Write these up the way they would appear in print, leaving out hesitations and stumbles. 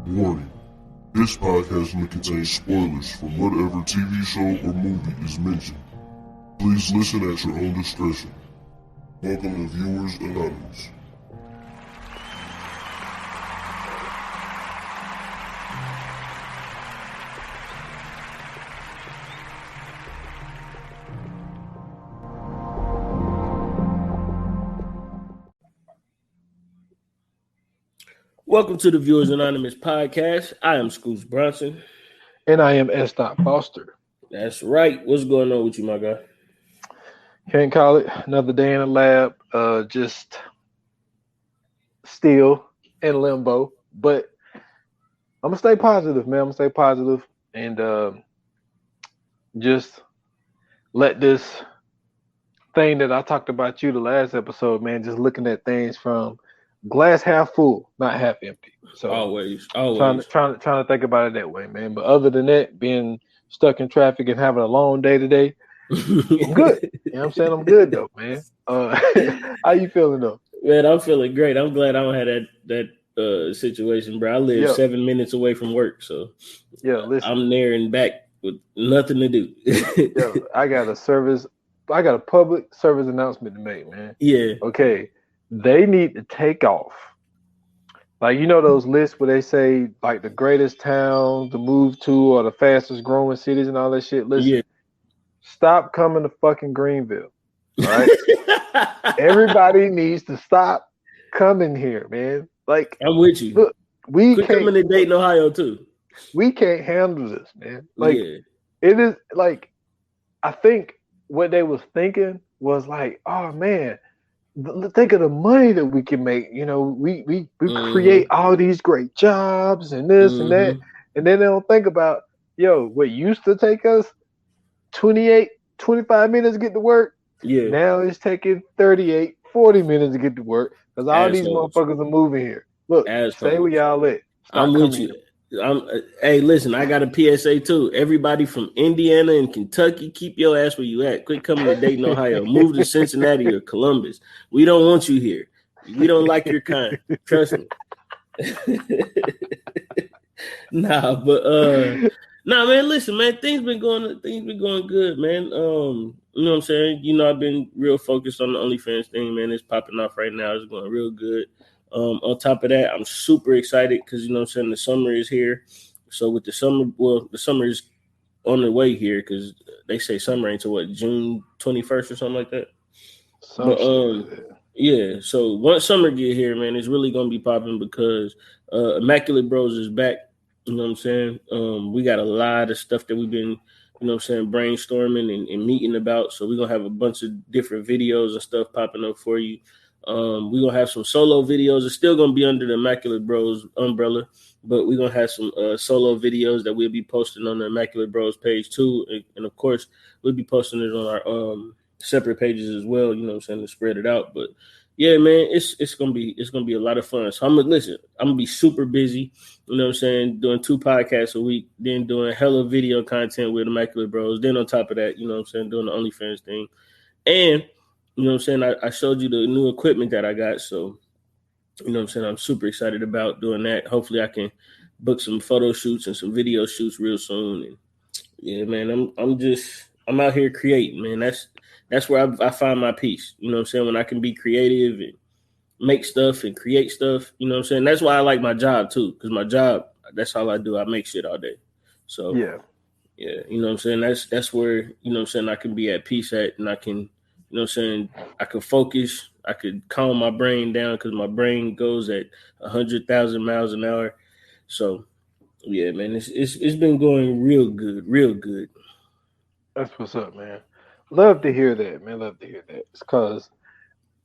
Warning. This podcast may contain spoilers from whatever TV show or movie is mentioned. Please listen at your own discretion. Welcome to Viewers Anonymous. Welcome to the Viewers Anonymous podcast. I am Scoots Bronson. And I am S. Foster. That's right. What's going on with you, my guy? Can't call it. Another day in the lab. Just still in limbo. But I'm going to stay positive, man. I'm going to stay positive and just let this thing that I talked about you the last episode, man, just looking at things from glass half full, not half empty. So always trying to think about it that way, man. But other than that, being stuck in traffic and having a long day today, I'm good. You know what I'm saying? I'm good though, man. How you feeling though? Man, I'm feeling great. I'm glad I don't have that situation, bro. I live 7 minutes away from work, so listen, I'm there and back with nothing to do. I got a public service announcement to make, man. Yeah. Okay. They need to take off. Like, you know those lists where they say, like, the greatest towns to move to or the fastest growing cities and all that shit? Listen, Stop coming to fucking Greenville, all right? Everybody needs to stop coming here, man. Like, I'm with you. Look, Quit coming to Dayton, Ohio, too. We can't handle this, man. Like, It is, like, I think what they was thinking was like, oh, man, think of the money that we can make. You know, we create all these great jobs and this and that. And then they don't think about, what used to take us 25 minutes to get to work. Yeah. Now it's taking 38, 40 minutes to get to work because all these motherfuckers are moving here. Look, stay where y'all at. I'm with you. Hey, listen, I got a PSA too. Everybody from Indiana and Kentucky, keep your ass where you at. Quit coming to Dayton, Ohio. Move to Cincinnati or Columbus. We don't want you here. We don't like your kind. Trust me. Nah, man, listen, man, things been going good, man. You know what I'm saying? You know, I've been real focused on the OnlyFans thing, man. It's popping off right now. It's going real good. On top of that, I'm super excited because, you know what I'm saying, the summer is here. So with the summer is on the way here because they say summer ain't until June 21st or something like that. So once summer get here, man, it's really going to be popping because Immaculate Bros is back. You know what I'm saying? We got a lot of stuff that we've been, you know what I'm saying, brainstorming and meeting about. So we're going to have a bunch of different videos and stuff popping up for you. We're going to have some solo videos. It's still going to be under the Immaculate Bros umbrella, but we're going to have some solo videos that we'll be posting on the Immaculate Bros page too. And of course, we'll be posting it on our separate pages as well, you know what I'm saying, to spread it out. But yeah, man, it's gonna be a lot of fun. So I'm gonna be super busy, you know what I'm saying, doing 2 podcasts a week, then doing hella video content with Immaculate Bros. Then on top of that, you know what I'm saying, doing the OnlyFans thing. And you know what I'm saying? I showed you the new equipment that I got. So, you know what I'm saying? I'm super excited about doing that. Hopefully I can book some photo shoots and some video shoots real soon. And yeah, man, I'm out here creating, man. That's where I find my peace. You know what I'm saying? When I can be creative and make stuff and create stuff, you know what I'm saying? That's why I like my job too. Because my job, that's all I do. I make shit all day. So yeah, you know what I'm saying? That's where, you know what I'm saying, I can be at peace at, and I can, you know what I'm saying, I could focus, I could calm my brain down because my brain goes at 100,000 miles an hour. So, yeah, man, it's been going real good. That's what's up, man. Love to hear that, man. Love to hear that. It's because,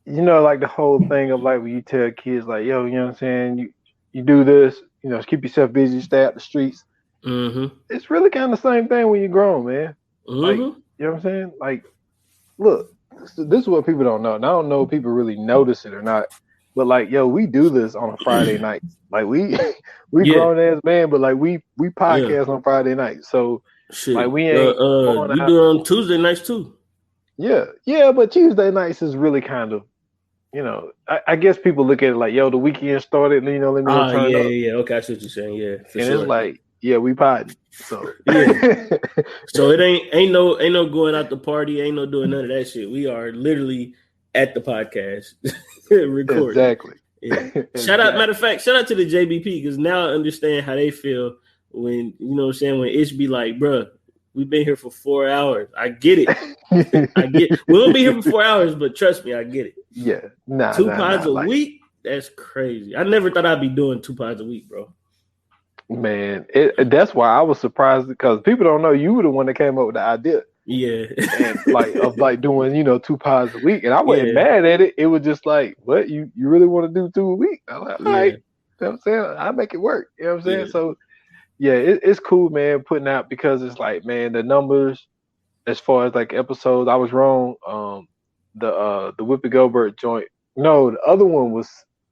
you know, like the whole thing of like when you tell kids like, yo, you know what I'm saying, you do this, you know, keep yourself busy, stay out the streets. It's really kind of the same thing when you're grown, man. Like, you know what I'm saying? Like, look. This is what people don't know. And I don't know if people really notice it or not. But like, yo, we do this on a Friday night. Like we grown ass man, but like we podcast on Friday night. So shit. Like we ain't you do it on Tuesday nights too. Yeah, but Tuesday nights is really kind of you know, I guess people look at it like, yo, the weekend started, and let me go turn up. Yeah. Okay, I see what you're saying. Yeah, for And sure. it's like, yeah, we potting. So yeah. So it ain't no going out the party, ain't no doing none of that shit. We are literally at the podcast recording. Exactly. Yeah. Exactly. Shout out, matter of fact, shout out to the JBP because now I understand how they feel when what I'm saying, when Ish be like, bruh, we've been here for 4 hours. I get it. We won't be here for 4 hours, but trust me, I get it. Yeah. Two pods a week? That's crazy. I never thought I'd be doing 2 pods a week, bro. Man, that's why I was surprised because people don't know you were the one that came up with the idea. Yeah. And of doing, 2 pods a week. And I wasn't mad at it. It was just like, what? You really want to do 2 a week? I'm like, all right. You know what I'm saying? I make it work. You know what I'm saying? So yeah, it's cool, man, putting out because it's like, man, the numbers as far as like episodes, I was wrong. The Whoopi Goldberg joint. No, the other one was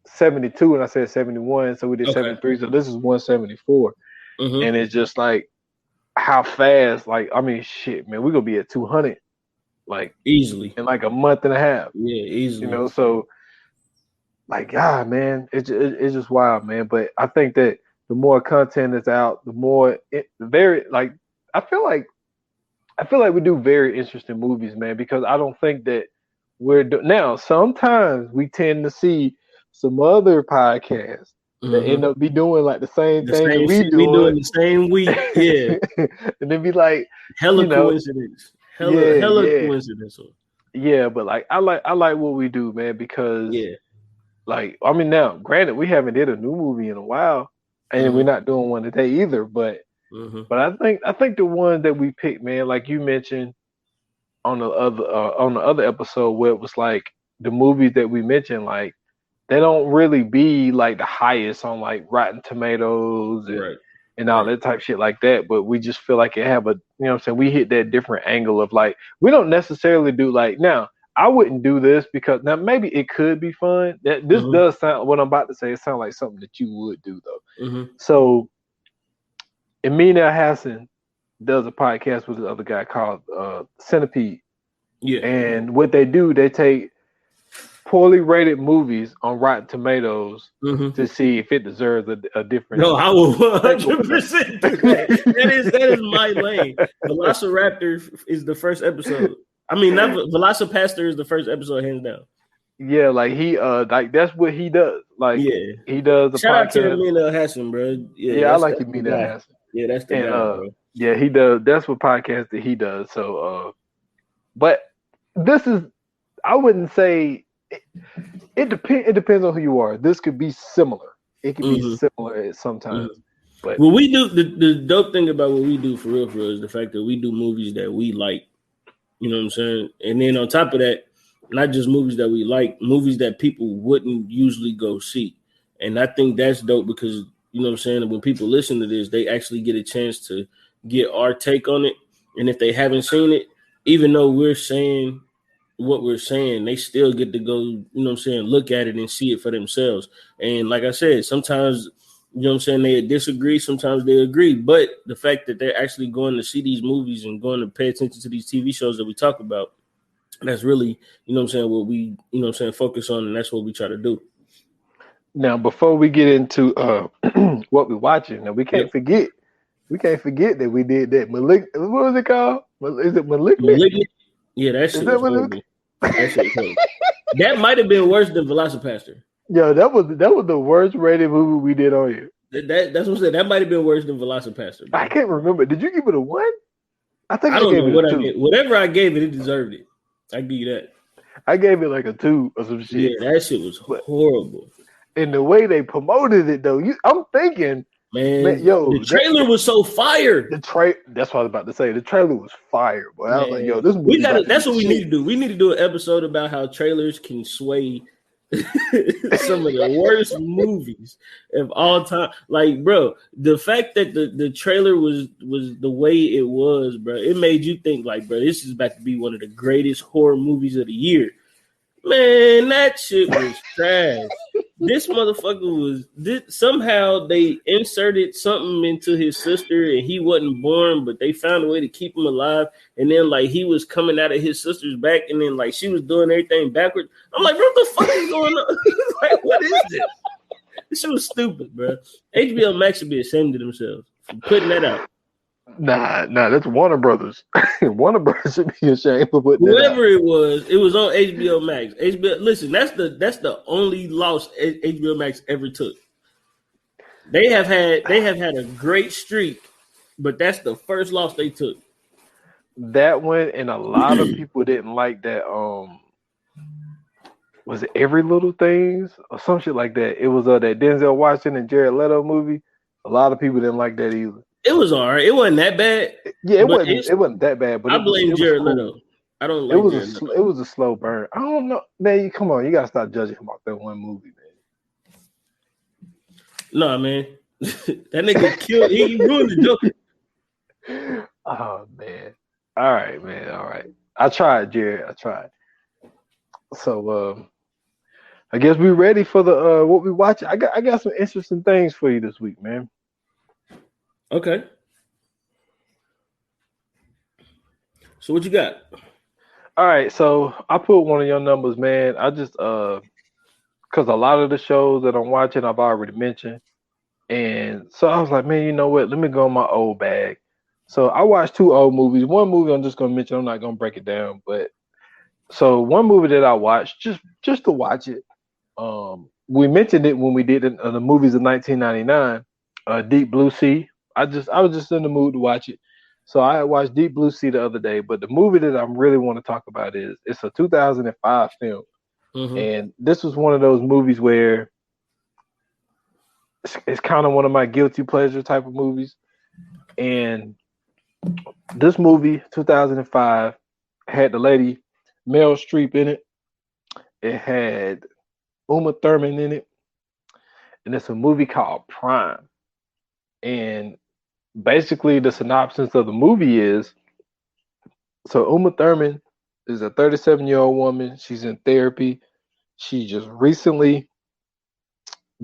72 and I said 71, so we did 73. So this is 174. Mm-hmm. And it's just like how fast, like, I mean, shit, man, we're gonna be at 200 like easily in like a month and a half. Yeah, easily. So like, God, man, it's just wild, man. But I think that the more content is out, the more I feel like we do very interesting movies, man, because I don't think that now sometimes we tend to see some other podcasts that end up be doing like the same thing that we doing the same week. Yeah. And then be like hella coincidence. Hella coincidence. Yeah, but like I like what we do, man, because like, I mean, now granted we haven't did a new movie in a while and we're not doing one today either, but I think the one that we picked, man, like you mentioned on the other episode where it was like the movies that we mentioned, like they don't really be like the highest on like Rotten Tomatoes and all that type shit like that, but we just feel like it have a, you know what I'm saying, we hit that different angle of like, we don't necessarily do like, now I wouldn't do this because now maybe it could be fun. That this does sound, what I'm about to say, it sounds like something that you would do though. So Amina Hassan does a podcast with the other guy called Centipede. Yeah. And what they do, they take poorly rated movies on Rotten Tomatoes to see if it deserves a different. No, I will 100% do that. That is my lane. Velociraptor is the first episode. I mean, not Velocipaster is the first episode, hands down. Yeah, like he like that's what he does. Like he does the shout podcast. Out to Amina Hassan, bro. Yeah, I like Amina Hassan. Yeah, that's the guy, bro. Yeah, he does. That's what podcast that he does. So, but this is, I wouldn't say. It depends on who you are. This could be similar. It could be similar at sometimes. But what we do, the dope thing about what we do for real is the fact that we do movies that we like. You know what I'm saying? And then on top of that, not just movies that we like, movies that people wouldn't usually go see. And I think that's dope because, you know what I'm saying, when people listen to this, they actually get a chance to get our take on it. And if they haven't seen it, even though we're saying what we're saying, they still get to go, you know what I'm saying, look at it and see it for themselves. And like I said, sometimes, you know what I'm saying, they disagree, sometimes they agree. But the fact that they're actually going to see these movies and going to pay attention to these TV shows that we talk about, that's really, you know what I'm saying, what we, you know what I'm saying, focus on, and that's what we try to do. Now, before we get into what we're watching, now we can't forget that we did that what was it called? Is it Malignant? Yeah, that shit was horrible. That might have been worse than Velocipaster. Yeah, that was the worst rated movie we did on here. That's what I said. That might have been worse than Velocipaster. I can't remember. Did you give it a 1? I think I don't know what I gave. Whatever I gave it, it deserved it. I give you that. I gave it like a 2 or some shit. Yeah, that shit was horrible. And the way they promoted it, though, I'm thinking, man, yo, the trailer was so fire. That's what I was about to say. The trailer was fire, boy. I was like, yo, this movie. That's what we need to do. We need to do an episode about how trailers can sway some of the worst movies of all time. Like, bro, the fact that the trailer was the way it was, bro, it made you think like, bro, this is about to be one of the greatest horror movies of the year. Man, that shit was trash. This motherfucker somehow they inserted something into his sister and he wasn't born, but they found a way to keep him alive. And then like he was coming out of his sister's back, and then like she was doing everything backwards. I'm like, what the fuck is going on? Like, what is this? This shit was stupid, bro. HBO Max should be ashamed of themselves for putting that out. Nah, that's Warner Brothers. Warner Brothers should be ashamed of putting that out. Whoever it was on HBO Max. HBO, listen, that's the only loss HBO Max ever took. They have had a great streak, but that's the first loss they took. That one, and a lot of people didn't like that. Was it Every Little Things or some shit like that? It was that Denzel Washington and Jared Leto movie. A lot of people didn't like that either. It was all right. It wasn't that bad. Yeah, it wasn't that bad. But I blame Jared Leto. I don't like it was a slow burn. I don't know, man. Come on, you gotta stop judging him off that one movie, man. Nah, man, that nigga killed. He ruined the Joker. Oh man. All right, man. All right. I tried, Jared. I tried. So I guess we're ready for the what we watch. I got some interesting things for you this week, man. Okay. So what you got? All right, so I put one of your numbers, man. I just because a lot of the shows that I'm watching I've already mentioned, and so I was like, man, you know what? Let me go in my old bag. So I watched 2 old movies. One movie I'm just gonna mention. I'm not gonna break it down, but so one movie that I watched just to watch it. We mentioned it when we did the movies of 1999, Deep Blue Sea. I was just in the mood to watch it. So I watched Deep Blue Sea the other day, but the movie that I really want to talk about it's a 2005 film. Mm-hmm. And this was one of those movies where it's kind of one of my guilty pleasure type of movies. And this movie, 2005, had the lady Meryl Streep in it. It had Uma Thurman in it. And it's a movie called Prime. And basically, the synopsis of the movie is, so Uma Thurman is a 37-year-old woman. She's in therapy. She just recently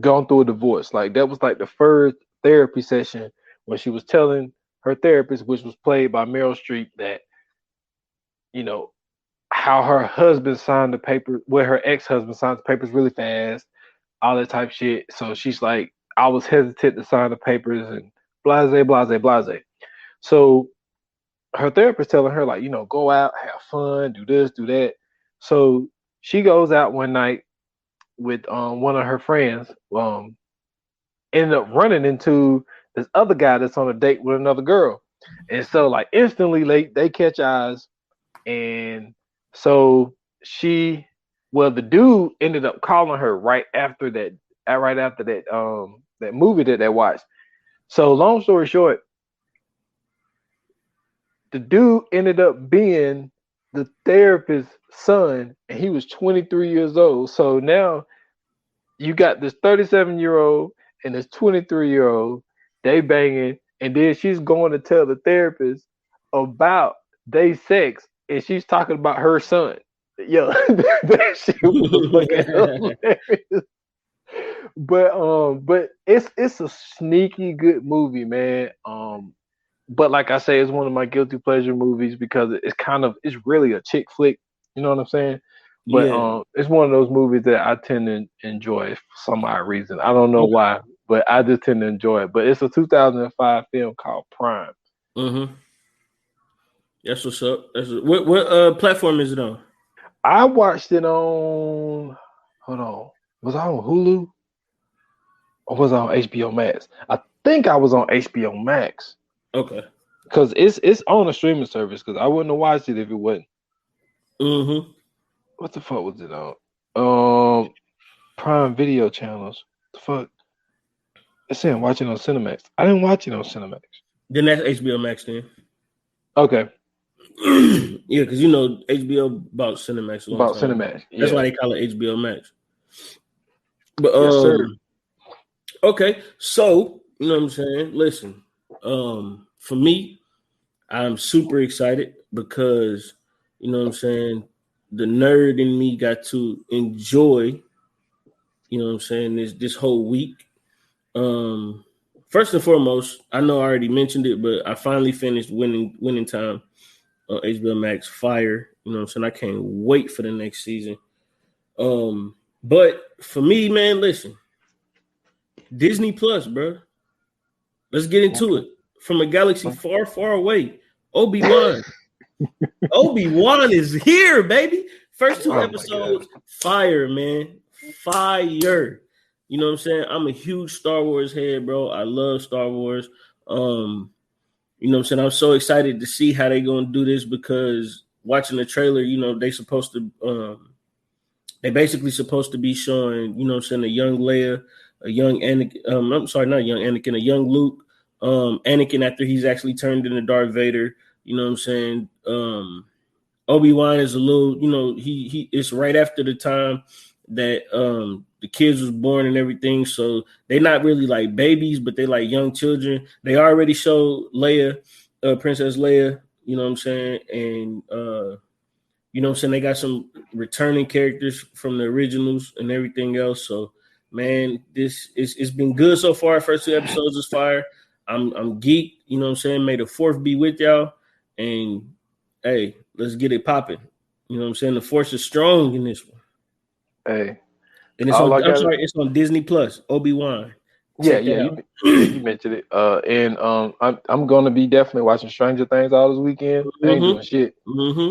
gone through a divorce. Like, that was like the first therapy session when she was telling her therapist, which was played by Meryl Streep, that, you know, how her husband signed the paper, where her ex-husband signed the papers really fast, all that type of shit. So she's like, I was hesitant to sign the papers and blase. So her therapist telling her, like, you know, go out, have fun, do this, do that. So she goes out one night with one of her friends, ended up running into this other guy that's on a date with another girl. And so like instantly they catch eyes. And so the dude ended up calling her right after that movie that they watched. So long story short, the dude ended up being the therapist's son, and he was 23 years old. So now you got this 37-year-old and this 23-year-old, they banging, and then she's going to tell the therapist about their sex, and she's talking about her son. Yo, that shit was fucking hilarious. But it's a sneaky good movie, man. But like I say, it's one of my guilty pleasure movies because it's really a chick flick. You know what I'm saying? But yeah. It's one of those movies that I tend to enjoy for some odd reason. I don't know why, but I just tend to enjoy it. But it's a 2005 film called Prime. Mm-hmm. That's what's up. What platform is it on? I watched it on. Hold on. Was I on Hulu? Or was I on HBO Max? I think I was on HBO Max. Okay. Because it's on a streaming service. Because I wouldn't have watched it if it wasn't. Mm-hmm. What the fuck was it on? Prime Video channels. The fuck? It's saying watching on Cinemax. I didn't watch it on Cinemax. Then that's HBO Max then. Okay. Yeah, because you know HBO bought Cinemax. Cinemax. Yeah. That's why they call it HBO Max. But yes, sir. Okay, so you know what I'm saying. Listen, for me, I'm super excited because you know what I'm saying. The nerd in me got to enjoy, You know what I'm saying? This whole week. First and foremost, I know I already mentioned it, but I finally finished Winning Time on HBO Max. Fire. You know what I'm saying? I can't wait for the next season. But for me, man, listen, Disney Plus, bro. Let's get into it. From a galaxy far, far away, Obi-Wan. Obi-Wan is here, baby. First two episodes, fire, man. Fire. You know what I'm saying? I'm a huge Star Wars head, bro. I love Star Wars. You know what I'm saying? I'm so excited to see how they're going to do this because watching the trailer, you know, they basically supposed to be showing, you know what I'm saying, a young Leia, a young Anakin, I'm sorry, not young Anakin, a young Luke, Anakin after he's actually turned into Darth Vader, you know what I'm saying? Obi-Wan is a little, you know, he it's right after the time that the kids was born and everything, so they're not really like babies, but they like young children. They already showed Leia, Princess Leia, you know what I'm saying, and you know what I'm saying, they got some returning characters from the originals and everything else. So, man, it's been good so far. First two episodes is fire. I'm geeked, you know what I'm saying? May the fourth be with y'all. And hey, let's get it popping. You know what I'm saying? The force is strong in this one. Hey. And it's it's on Disney Plus, Obi-Wan. You mentioned it. And I'm gonna be definitely watching Stranger Things all this weekend. I ain't doing shit.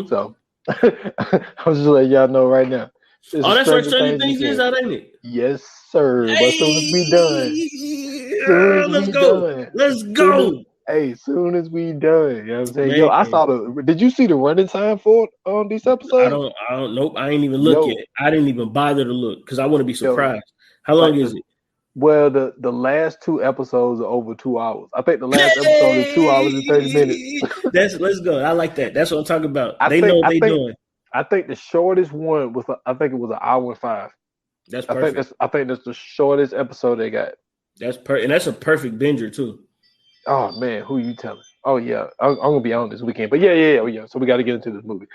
So I'm just letting y'all know right now. That's right, Stranger Things is out, ain't it? Yes, sir. Hey! But as soon as we done, Let's go. Soon as we done, you know what I'm saying? Man. Yo, I saw did you see the running time for these episodes? I don't nope. I ain't even look yet. I didn't even bother to look because I want to be surprised. How long is it? Well, the last two episodes are over 2 hours. I think the last episode is 2 hours and 30 minutes. Let's go. I like that. That's what I'm talking about. They know what they're doing. I think the shortest one was I think it was 1 hour and 5. That's perfect. I think that's the shortest episode they got. And that's a perfect binger too. Oh man, who you telling? Oh yeah, I'm gonna be on this weekend. But yeah. So we got to get into this movie.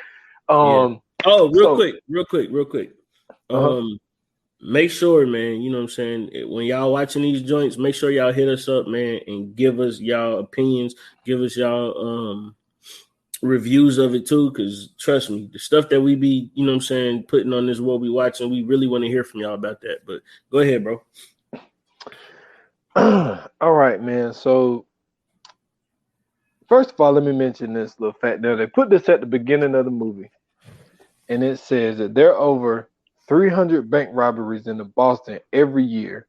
Real quick. Make sure, man, you know what I'm saying, when y'all watching these joints, make sure y'all hit us up, man, and give us y'all opinions, give us y'all reviews of it too, because trust me, the stuff that we be, you know what I'm saying, putting on this What We Watching, we really want to hear from y'all about that. But go ahead, bro. All right, man. So first of all, let me mention this little fact. Now, they put this at the beginning of the movie, and it says that there are over 300 bank robberies in Boston every year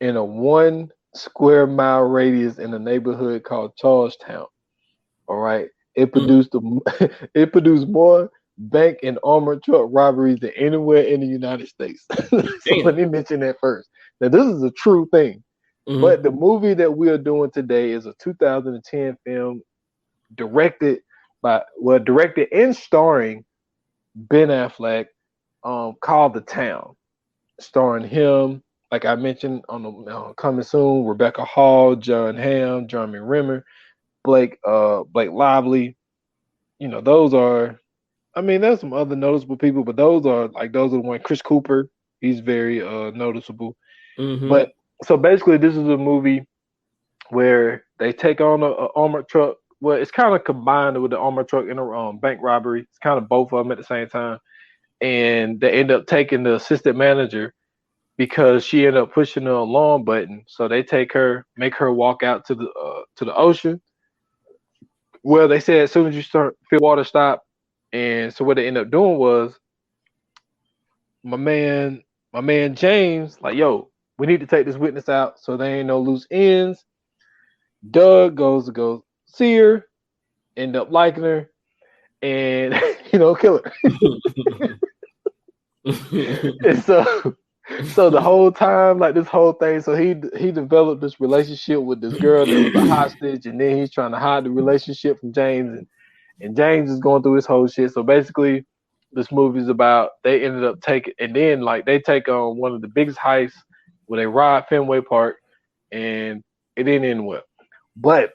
in a 1 square mile radius in a neighborhood called Charlestown. All right. It produced more bank and armored truck robberies than anywhere in the United States. So let me mention that first. Now, this is a true thing. But the movie that we are doing today is a 2010 film directed and starring Ben Affleck, called The Town, starring him, like I mentioned, on the coming soon, Rebecca Hall, John Hamm, Jeremy Renner, Blake Lively. You know, those are, I mean, there's some other noticeable people, but those are the one. Chris Cooper, he's very noticeable. But so basically, this is a movie where they take on an armored truck. Well, it's kind of combined with the armored truck and a bank robbery. It's kind of both of them at the same time. And they end up taking the assistant manager because she ended up pushing the alarm button. So they make her walk out to the ocean. Well, they said as soon as you feel water stop. And so what they end up doing was my man James, like, yo, we need to take this witness out so there ain't no loose ends. Doug goes to go see her, end up liking her, and kill her. And so the whole time, like this whole thing, so he developed this relationship with this girl that was a hostage, and then he's trying to hide the relationship from James, and James is going through his whole shit. So basically, this movie is about they ended up taking, and then like they take on one of the biggest heists where they rob Fenway Park, and it didn't end well. But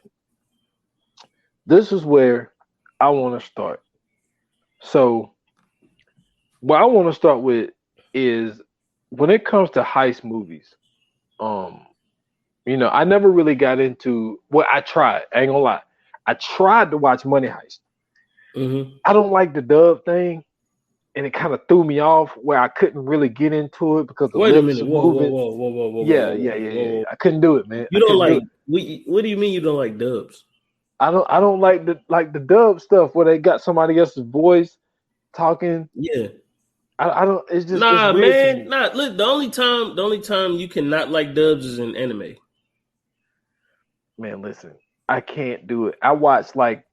this is where I want to start. So what I want to start with is when it comes to heist movies, I never really got into what I tried. I ain't gonna lie. I tried to watch Money Heist. Mm-hmm. I don't like the dub thing, and it kind of threw me off where I couldn't really get into it because the Wait a lips minute. are Whoa, whoa, moving. whoa, whoa, whoa, whoa, Yeah, whoa, yeah, whoa, yeah, whoa, yeah. whoa. I couldn't do it, man. You I don't couldn't do like it. what do you mean you don't like dubs? I don't like the dub stuff where they got somebody else's voice talking. Yeah. I don't. It's Nah, weird to man. me. Nah, look, the only time you cannot like dubs is in anime. Man, listen, I can't do it. I watched like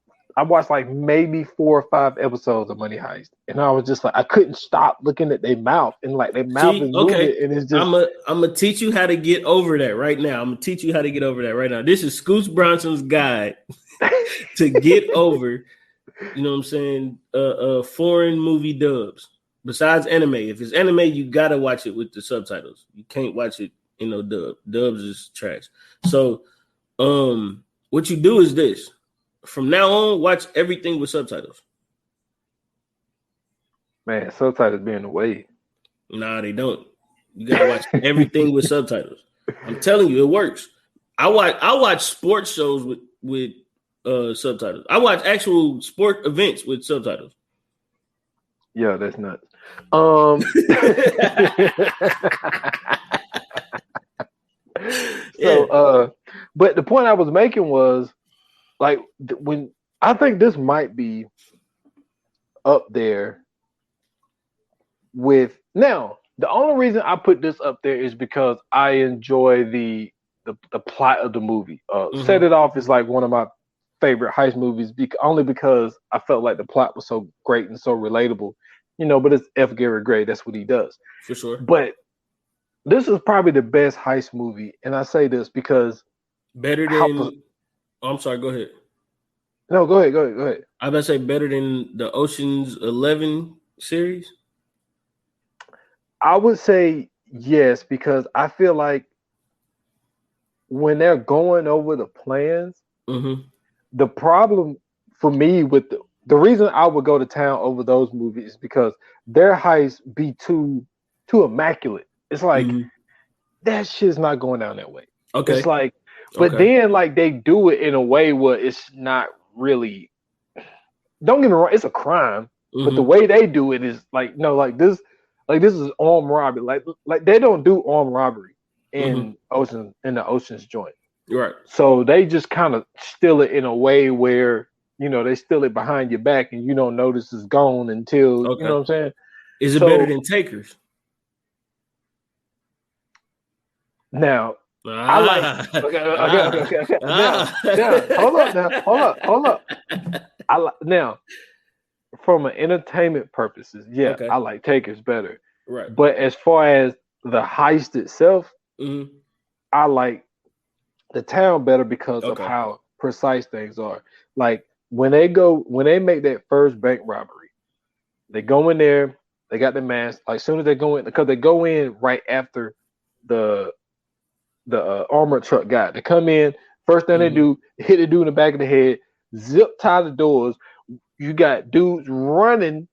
maybe 4 or 5 episodes of Money Heist, and I was just like, I couldn't stop looking at their mouth, and like their mouth See, is moving, okay. and it's just I'm gonna teach you how to get over that right now. I'm gonna teach you how to get over that right now. This is Scoots Bronson's guide to get over, you know what I'm saying, foreign movie dubs. Besides anime. If it's anime, you gotta watch it with the subtitles. You can't watch it, dub. Dubs is trash. So what you do is this. From now on, watch everything with subtitles. man, subtitles being the way. Nah, they don't. You gotta watch everything with subtitles. I'm telling you, it works. I watch sports shows with subtitles. I watch actual sport events with subtitles. Yeah, that's nuts. But the point I was making was like when I think this might be up there with now. The only reason I put this up there is because I enjoy the plot of the movie. Set It Off is like one of my favorite heist movies, only because I felt like the plot was so great and so relatable. But it's F. Gary Gray. That's what he does. For sure. But this is probably the best heist movie, and I say this because better than. I'm sorry. Go ahead. No, go ahead. I was about to say better than the Ocean's 11 series. I would say yes, because I feel like when they're going over the plans, the problem for me with the reason I would go to town over those movies is because their heists be too immaculate. It's like that shit's not going down that way. Okay. It's like, but then like they do it in a way where it's not really. Don't get me wrong, it's a crime, but the way they do it is like this. Like this is armed robbery. Like they don't do armed robbery in the Ocean's joint. Right. So they just kind of steal it in a way where they steal it behind your back and you don't notice it's gone until you know what I'm saying. Is it better than Takers? Now I like. Okay. Now, hold up. Now. From an entertainment purposes, I like Takers better. Right. But as far as the heist itself, I like the town better because of how precise things are. Like when they make that first bank robbery, they go in there, they got the mask. Like soon as they go in, because they go in right after the armored truck guy. They come in, first thing they do, hit the dude in the back of the head, zip tie the doors. You got dudes running,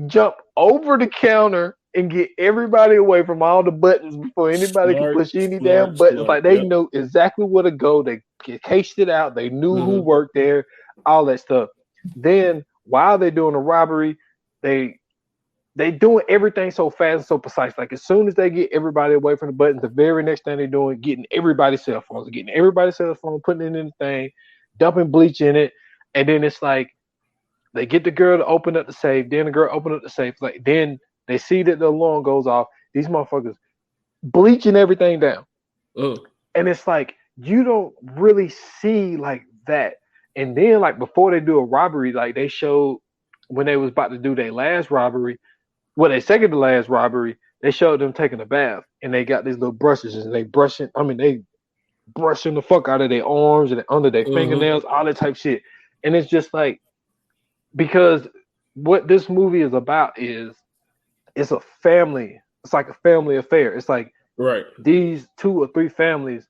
jump over the counter and get everybody away from all the buttons before anybody can push any damn buttons. Like they know exactly where to go. They cased it out. They knew who worked there, all that stuff. Then while they're doing the robbery, they doing everything so fast and so precise. Like as soon as they get everybody away from the buttons, the very next thing they're doing, getting everybody's cell phones, putting it in the thing, dumping bleach in it, and then it's like. They get the girl to open up the safe. Then the girl open up the safe. Like then they see that the alarm goes off. These motherfuckers bleaching everything down. And it's like you don't really see like that. And then like before they do a robbery, like they showed when they was about to do their last robbery, their second to last robbery, they showed them taking a bath and they got these little brushes and they brushing the fuck out of their arms and under their fingernails, all that type shit. And it's just like. Because what this movie is about is it's a family. It's like a family affair. It's like these 2 or 3 families,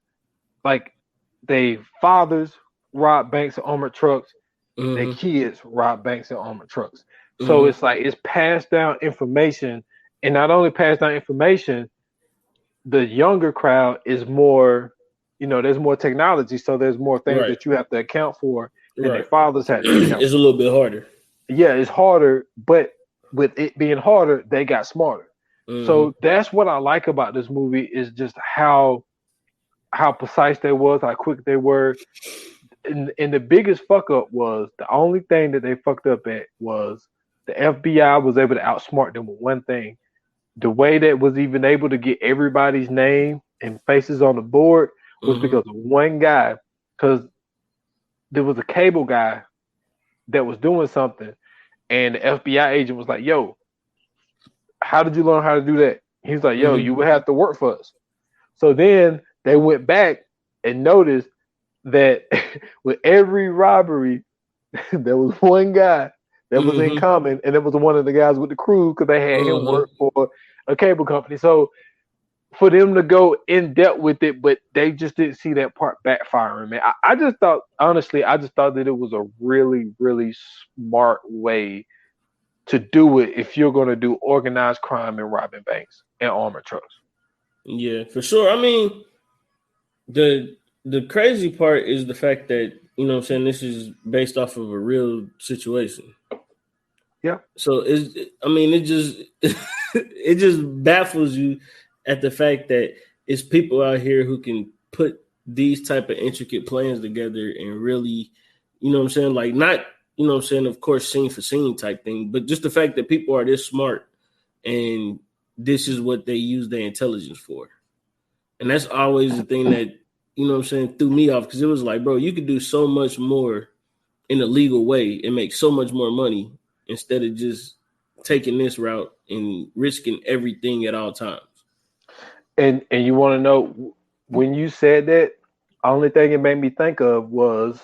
like they fathers rob banks and armored trucks. Their kids rob banks and armored trucks. So it's like it's passed down information and not only pass down information, the younger crowd is more, there's more technology, so there's more things that you have to account for than their fathers had to account It's a little bit harder. Yeah, it's harder, but with it being harder, they got smarter. So that's what I like about this movie is just how precise they was, how quick they were. And the biggest fuck up was the only thing that they fucked up at was the FBI was able to outsmart them with one thing. The way that was even able to get everybody's name and faces on the board was because of one guy. Because there was a cable guy that was doing something, and the FBI agent was like, "Yo, how did you learn how to do that?" He's like, "Yo, you would have to work for us." So then they went back and noticed that with every robbery, there was one guy that was in common, and it was one of the guys with the crew because they had him work for a cable company. So for them to go in depth with it, but they just didn't see that part backfiring, man. I just thought, honestly, that it was a really, really smart way to do it if you're going to do organized crime and robbing banks and armored trucks. Yeah, for sure. I mean, the crazy part is the fact that, this is based off of a real situation. Yeah. So it just it just baffles you at the fact that it's people out here who can put these type of intricate plans together and really, like not, of course, scene for scene type thing, but just the fact that people are this smart and this is what they use their intelligence for. And that's always the thing that, threw me off, because it was like, bro, you could do so much more in a legal way and make so much more money instead of just taking this route and risking everything at all times. And you want to know, when you said that, the only thing it made me think of was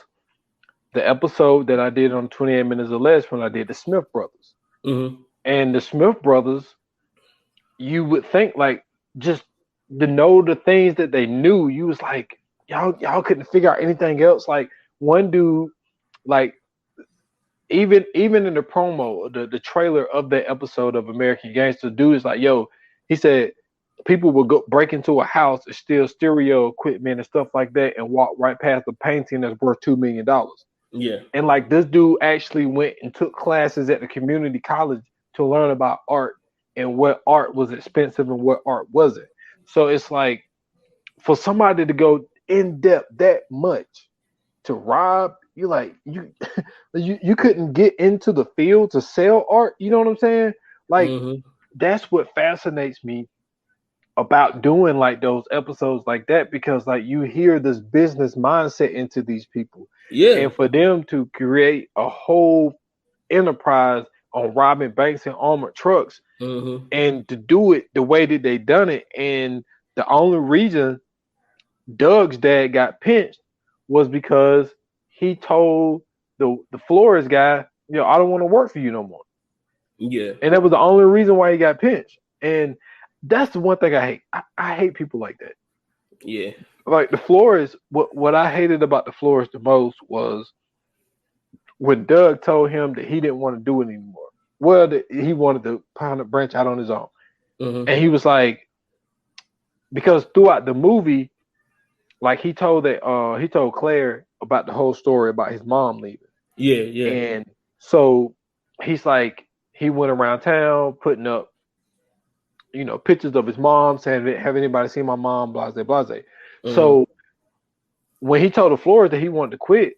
the episode that I did on 28 Minutes or Less when I did the Smith Brothers. And the Smith Brothers, you would think, like, just to know the things that they knew, you was like, y'all couldn't figure out anything else. Like, one dude, like, even in the promo, the trailer of the episode of American Gangster, dude is like, yo, he said people will go break into a house and steal stereo equipment and stuff like that and walk right past a painting that's worth $2 million. Yeah. And like, this dude actually went and took classes at the community college to learn about art and what art was expensive and what art wasn't. So it's like, for somebody to go in depth that much to rob, you like, you couldn't get into the field to sell art. You know what I'm saying? Like, that's what fascinates me about doing like those episodes like that, because like you hear this business mindset into these people. Yeah. And for them to create a whole enterprise on robbing banks and armored trucks, and to do it the way that they done it. And the only reason Doug's dad got pinched was because he told the florist guy, I don't want to work for you no more. Yeah. And that was the only reason why he got pinched. And that's the one thing I hate. I hate people like that. Yeah. Like the florist, what I hated about the florist the most was when Doug told him that he didn't want to do it anymore. Well, he wanted to branch out on his own. And he was like, because throughout the movie, like he told Claire about the whole story about his mom leaving. Yeah, yeah. And so he's like, he went around town putting up, pictures of his mom, saying, have anybody seen my mom, blase, blase. So when he told the florist that he wanted to quit,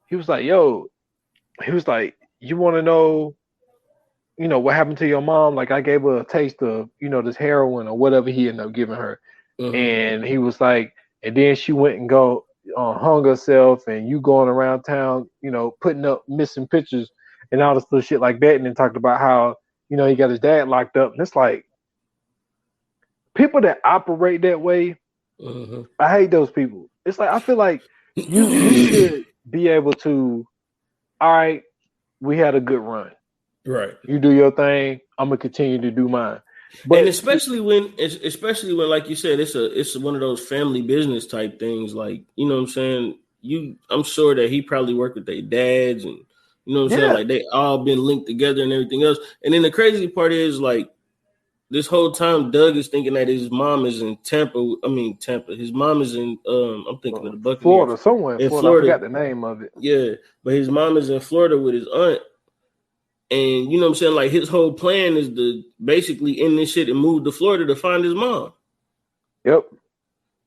he was like, you want to know, what happened to your mom? Like, I gave her a taste of, this heroin or whatever he ended up giving her. And he was like, and then she went and hung herself, and you going around town, putting up missing pictures and all this little shit like that. And then talked about how, he got his dad locked up. And it's like, people that operate that way, I hate those people. It's like, I feel like you should be able to, all right, we had a good run. Right. You do your thing. I'm gonna continue to do mine. But and especially when, like you said, it's one of those family business type things. Like, you know what I'm saying? I'm sure that he probably worked with their dads, and you know what I'm saying? Like, they all been linked together and everything else. And then the crazy part is, like, this whole time, Doug is thinking that his mom is in Tampa. Tampa. His mom is in I'm thinking of the Buccaneers. Florida, somewhere in Florida. I forgot the name of it. Yeah, but his mom is in Florida with his aunt. And you know what I'm saying? Like his whole plan is to basically end this shit and move to Florida to find his mom. Yep.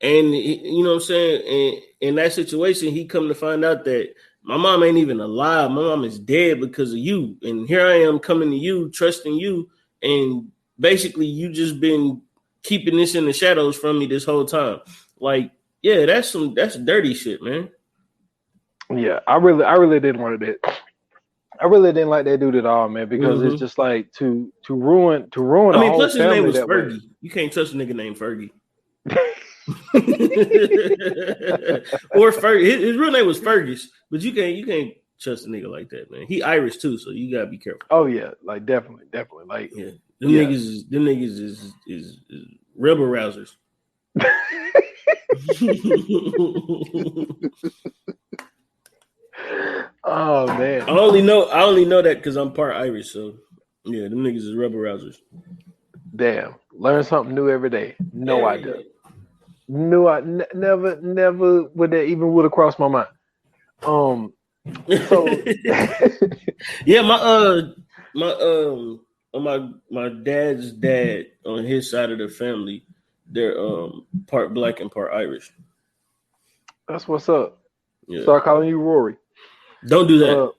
And you know what I'm saying? And in that situation, he come to find out that my mom ain't even alive. My mom is dead because of you. And here I am coming to you, trusting you. And basically you just been keeping this in the shadows from me this whole time. Like, yeah, that's dirty shit, man. Yeah, I really didn't want to do it. I really didn't like that dude at all, man, because it's just like to ruin. I mean, plus his name was Fergie. Way. You can't trust a nigga named Fergie. Or Fergie. His real name was Fergus, but you can't trust a nigga like that, man. He Irish too, so you gotta be careful. Oh yeah, like definitely, like yeah. Them niggas is rebel rousers. Oh man, I only know that because I'm part Irish, so yeah, them niggas is rebel rousers. Damn, learn something new every day. No idea. No, I never would that even would have crossed my mind. So yeah, my dad's dad on his side of the family, they're part black and part Irish. That's what's up. Yeah. Start calling you Rory. Don't do that.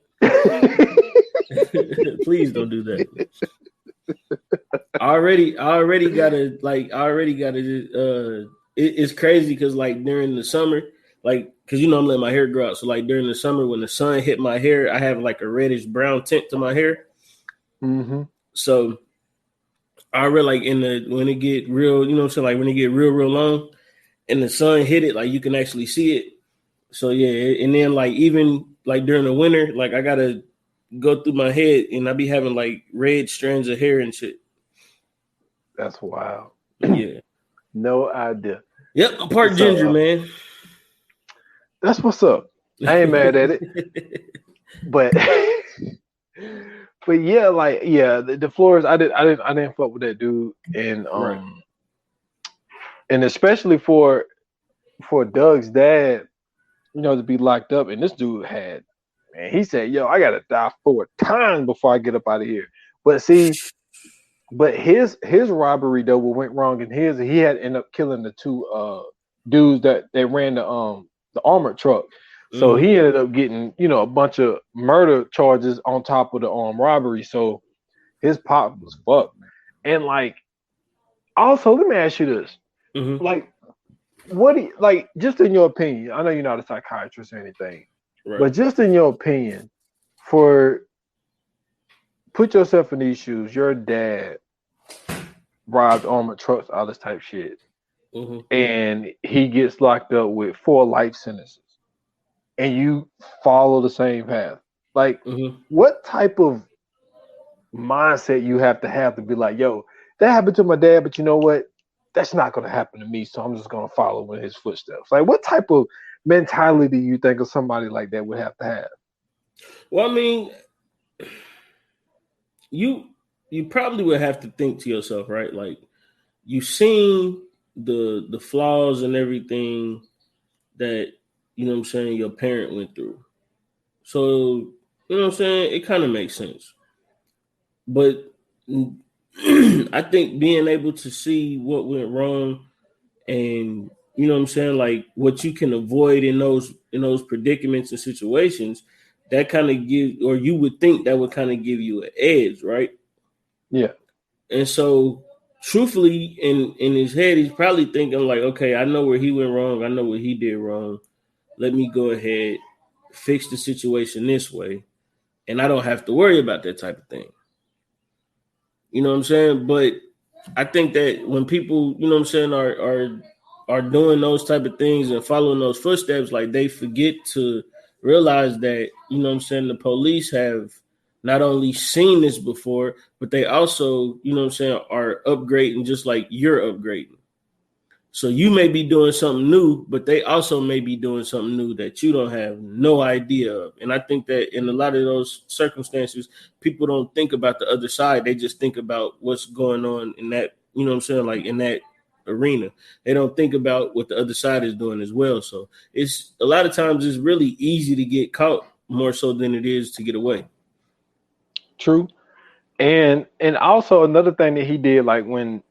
Please don't do that. I already gotta it's crazy because like during the summer, like because you know I'm letting my hair grow out. So like during the summer when the sun hit my hair, I have like a reddish brown tint to my hair. Mm-hmm. So I really like when it get real, you know what I'm saying? Like when it get real long and the sun hit it, like you can actually see it. So yeah, and then like even like during the winter, like I gotta go through my head and I be having like red strands of hair and shit. That's wild. Yeah. No idea. Yep, I'm part ginger, man. That's what's up. I ain't mad at it. But yeah, like the Flores, I didn't fuck with that dude. And right. And especially for Doug's dad, you know, to be locked up, and this dude he said, yo, I gotta die 4 times before I get up out of here. But see, his robbery though, what went wrong in his, he had ended up killing the 2 dudes that ran the armored truck. So he ended up getting, you know, a bunch of murder charges on top of the robbery. So his pop was fucked. And like, also, let me ask you this: like, what do you, like, just in your opinion? I know you're not a psychiatrist or anything, right. But just in your opinion, put yourself in these shoes. Your dad robbed armored trucks, all this type shit, and he gets locked up with 4 life sentences, and you follow the same path. Like, what type of mindset you have to be like, yo, that happened to my dad, but you know what? That's not going to happen to me, so I'm just going to follow in his footsteps. Like, what type of mentality do you think of somebody like that would have to have? Well, I mean, you probably would have to think to yourself, right? Like, you've seen the flaws and everything that, you know what I'm saying, your parent went through. So, you know what I'm saying? It kind of makes sense. But I think being able to see what went wrong and, you know what I'm saying, like what you can avoid in those predicaments and situations, that kind of gives, or you would think that would kind of give you an edge, right? Yeah. And so truthfully, in his head, he's probably thinking like, okay, I know where he went wrong. I know what he did wrong. Let me go ahead, fix the situation this way. And I don't have to worry about that type of thing. You know what I'm saying? But I think that when people, you know what I'm saying, are doing those type of things and following those footsteps, like they forget to realize that, you know what I'm saying, the police have not only seen this before, but they also, you know what I'm saying, are upgrading just like you're upgrading. So you may be doing something new, but they also may be doing something new that you don't have no idea of. And I think that in a lot of those circumstances, people don't think about the other side. They just think about what's going on in that you know what I'm saying, like in that arena. They don't think about what the other side is doing as well. So it's a lot of times it's really easy to get caught more so than it is to get away. True. And also another thing that he did, like when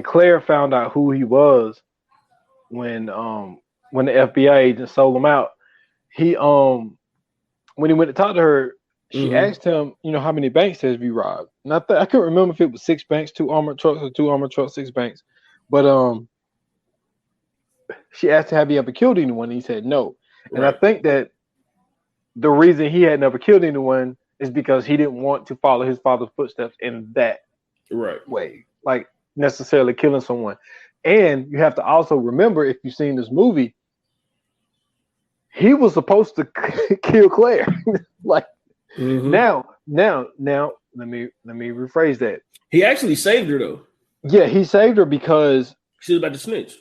Claire found out who he was, when the FBI agent sold him out, he when he went to talk to her, she asked him, you know, how many banks has he robbed? And I couldn't remember if it was 6 banks, 2 armored trucks, or 2 armored trucks, 6 banks. But she asked him, have he ever killed anyone? And he said no. And I think that the reason he had never killed anyone is because he didn't want to follow his father's footsteps in that way, like necessarily killing someone. And you have to also remember, if you've seen this movie, he was supposed to kill Claire. Like now, let me rephrase that. He actually saved her though. Yeah, he saved her because she was about to snitch.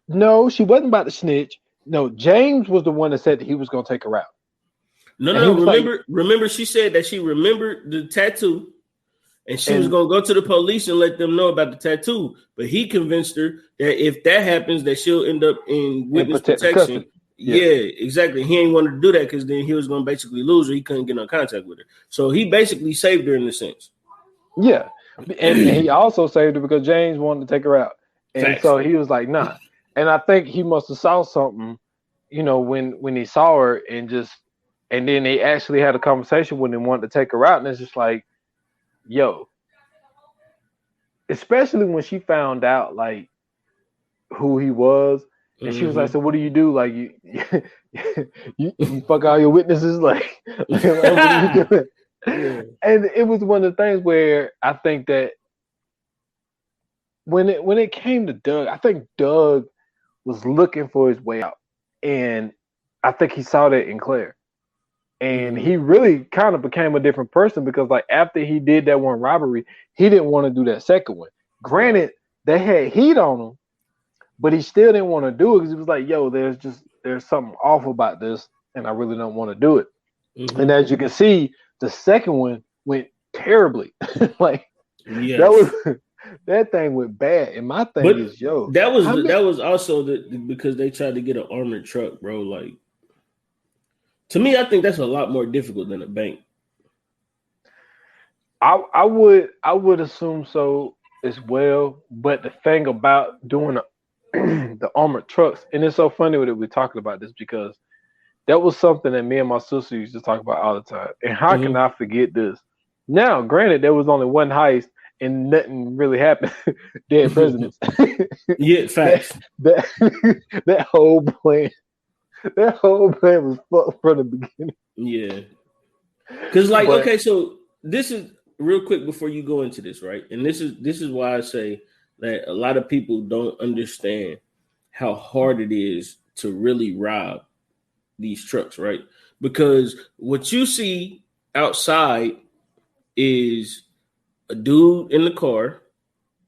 No, she wasn't about to snitch. No, James was the one that said that he was going to take her out. No. Remember, she said that she remembered the tattoo, and she was going to go to the police and let them know about the tattoo. But he convinced her that if that happens, that she'll end up in witness protection. Yeah, exactly. He ain't wanted to do that because then he was going to basically lose her. He couldn't get no contact with her. So he basically saved her in a sense. Yeah, and he also saved her because James wanted to take her out, and so he was like, nah. And I think he must have saw something, you know, when he saw her, and then they actually had a conversation when they wanted to take her out, and it's just like, yo, especially when she found out like who he was, and she was like, so what do you do? Like you fuck all your witnesses, like what are you doing? Yeah. And it was one of the things where I think that when it came to Doug, I think Doug was looking for his way out, and I think he saw that in Claire, and he really kind of became a different person because, like, after he did that one robbery, he didn't want to do that second one. Granted, they had heat on him, but he still didn't want to do it because he was like, "Yo, there's something off about this, and I really don't want to do it." And as you can see, the second one went terribly. Like, that thing went bad. And my thing is, yo, that was also because they tried to get an armored truck, bro. Like, to me, I think that's a lot more difficult than a bank. I would assume so as well. But the thing about doing the armored trucks, and it's so funny that we're talking about this because that was something that me and my sister used to talk about all the time. And how can I forget this? Now, granted, there was only one heist and nothing really happened. Dead presidents. Yeah, facts. That whole plan was fucked from the beginning. Yeah. Because, like, okay, so this is real quick before you go into this, right? And this is why I say that a lot of people don't understand how hard it is to really rob these trucks, right? Because what you see outside is a dude in the car,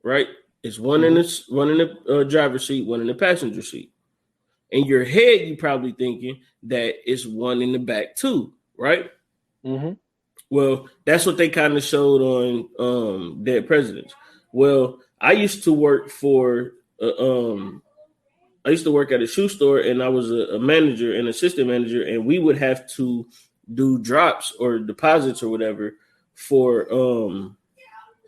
right? It's one in the driver's seat, one in the passenger seat. In your head, you probably thinking that it's one in the back too, right? Well, that's what they kind of showed on Dead Presidents. Well, I used to work at a shoe store, and I was a manager and assistant manager, and we would have to do drops or deposits or whatever for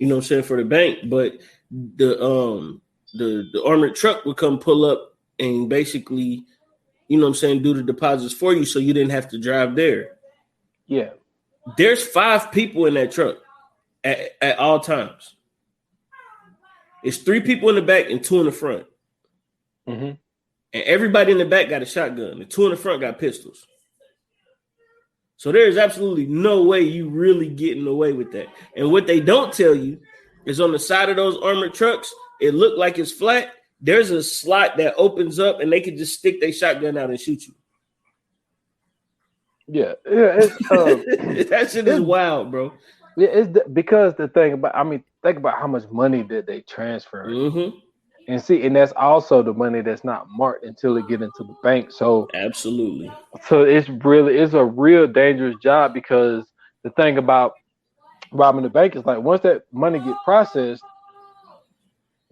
you know what I'm saying, for the bank. But the armored truck would come pull up and basically, you know what I'm saying, do the deposits for you so you didn't have to drive there. Yeah. There's 5 people in that truck at all times. It's 3 people in the back and 2 in the front. And everybody in the back got a shotgun. The 2 in the front got pistols. So there is absolutely no way you really getting away with that. And what they don't tell you is on the side of those armored trucks, it looked like it's flat. There's a slot that opens up and they can just stick their shotgun out and shoot you. Yeah. That shit is wild, bro. Yeah, because the thing about, I mean, think about how much money that they transfer. And see, and that's also the money that's not marked until it get into the bank. So absolutely. So it's a real dangerous job because the thing about robbing the bank is like once that money get processed,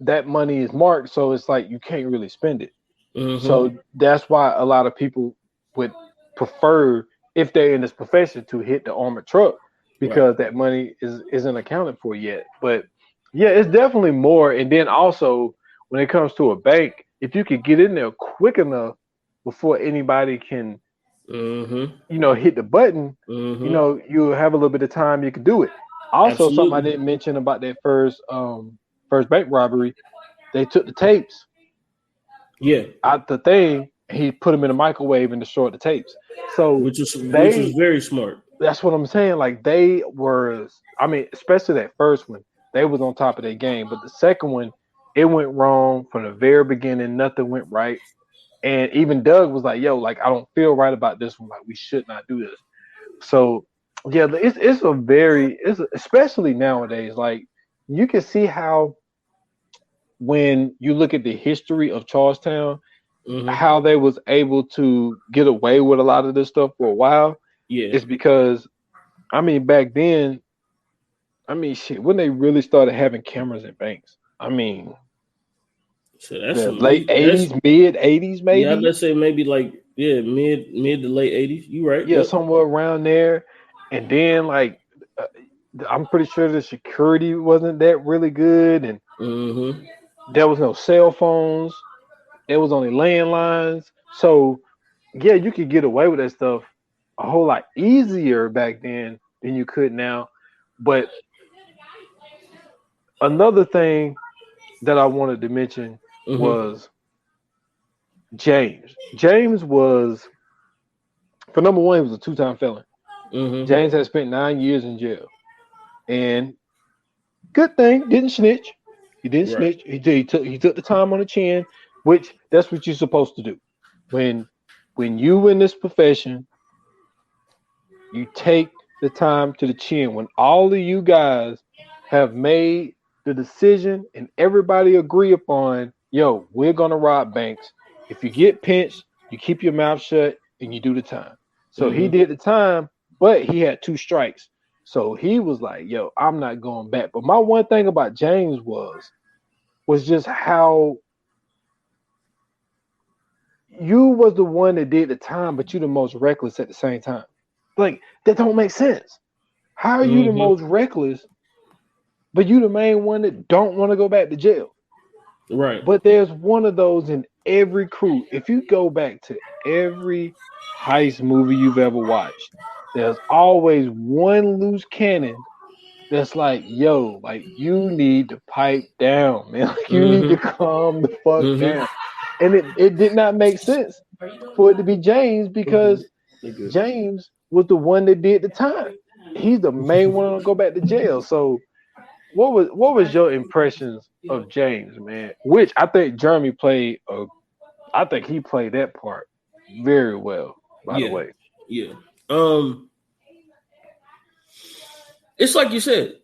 that money is marked, so it's like you can't really spend it. Mm-hmm. So that's why a lot of people would prefer, if they're in this profession, to hit the armored truck because that money isn't accounted for yet. But yeah, it's definitely more. And then also when it comes to a bank, if you could get in there quick enough before anybody can, hit the button, you'll have a little bit of time you can do it. Also, Absolutely. something I didn't mention about that first bank robbery, they took the tapes out the thing. He put them in the microwave and destroyed the tapes. So which was very smart. That's what I'm saying. Like they were, especially that first one, they was on top of their game. But the second one, it went wrong from the very beginning. Nothing went right. And even Doug was like, yo, like, I don't feel right about this one. Like, we should not do this. So, yeah, it's especially nowadays, like, you can see how when you look at the history of Charlestown, how they was able to get away with a lot of this stuff for a while. Yeah. It's because, back then, when they really started having cameras in banks, so that's late 80s, mid 80s, maybe. Yeah, let's say maybe like mid to late 80s. You right? Yeah, somewhere around there. And then I'm pretty sure the security wasn't that really good, and there was no cell phones. There was only landlines. So yeah, you could get away with that stuff a whole lot easier back then than you could now. But another thing that I wanted to mention was James. James was, for number one, he was a 2-time felon. James had spent 9 years in jail. And good thing, didn't snitch. He didn't snitch. He took the time on the chin, which that's what you're supposed to do. When you in this profession, you take the time to the chin. When all of you guys have made the decision and everybody agree upon, yo, we're gonna rob banks. If you get pinched, you keep your mouth shut and you do the time. So he did the time, but he had 2 strikes. So he was like, yo, I'm not going back. But my one thing about James was just how you was the one that did the time, but you the most reckless at the same time. Like, that don't make sense. How are you the most reckless, but you the main one that don't want to go back to jail? Right. But there's one of those in every crew. If you go back to every heist movie you've ever watched, there's always one loose cannon that's like, yo, like, you need to pipe down, man. Like, you need to calm the fuck down. And it did not make sense for it to be James, because James was the one that did the time. He's the main one to go back to jail. So what was your impressions of James, man? Which I think Jeremy played I think he played that part very well, by the way. Yeah. It's like you said,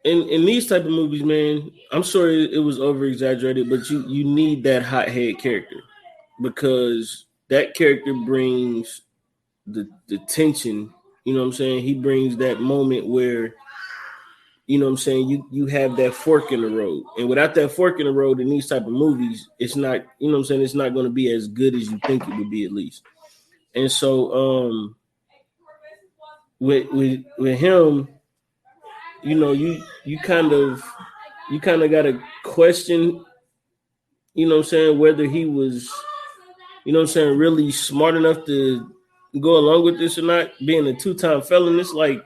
in these type of movies, man, I'm sorry it was over exaggerated, but you need that hothead character, because that character brings the tension. You know what I'm saying? He brings that moment where, you know what I'm saying, you have that fork in the road. And without that fork in the road in these type of movies, it's not, you know what I'm saying, it's not going to be as good as you think it would be, at least. And so with him, you know, you kind of got to question, you know what I'm saying, whether he was, you know what I'm saying, really smart enough to go along with this or not. Being a 2-time felon, it's like,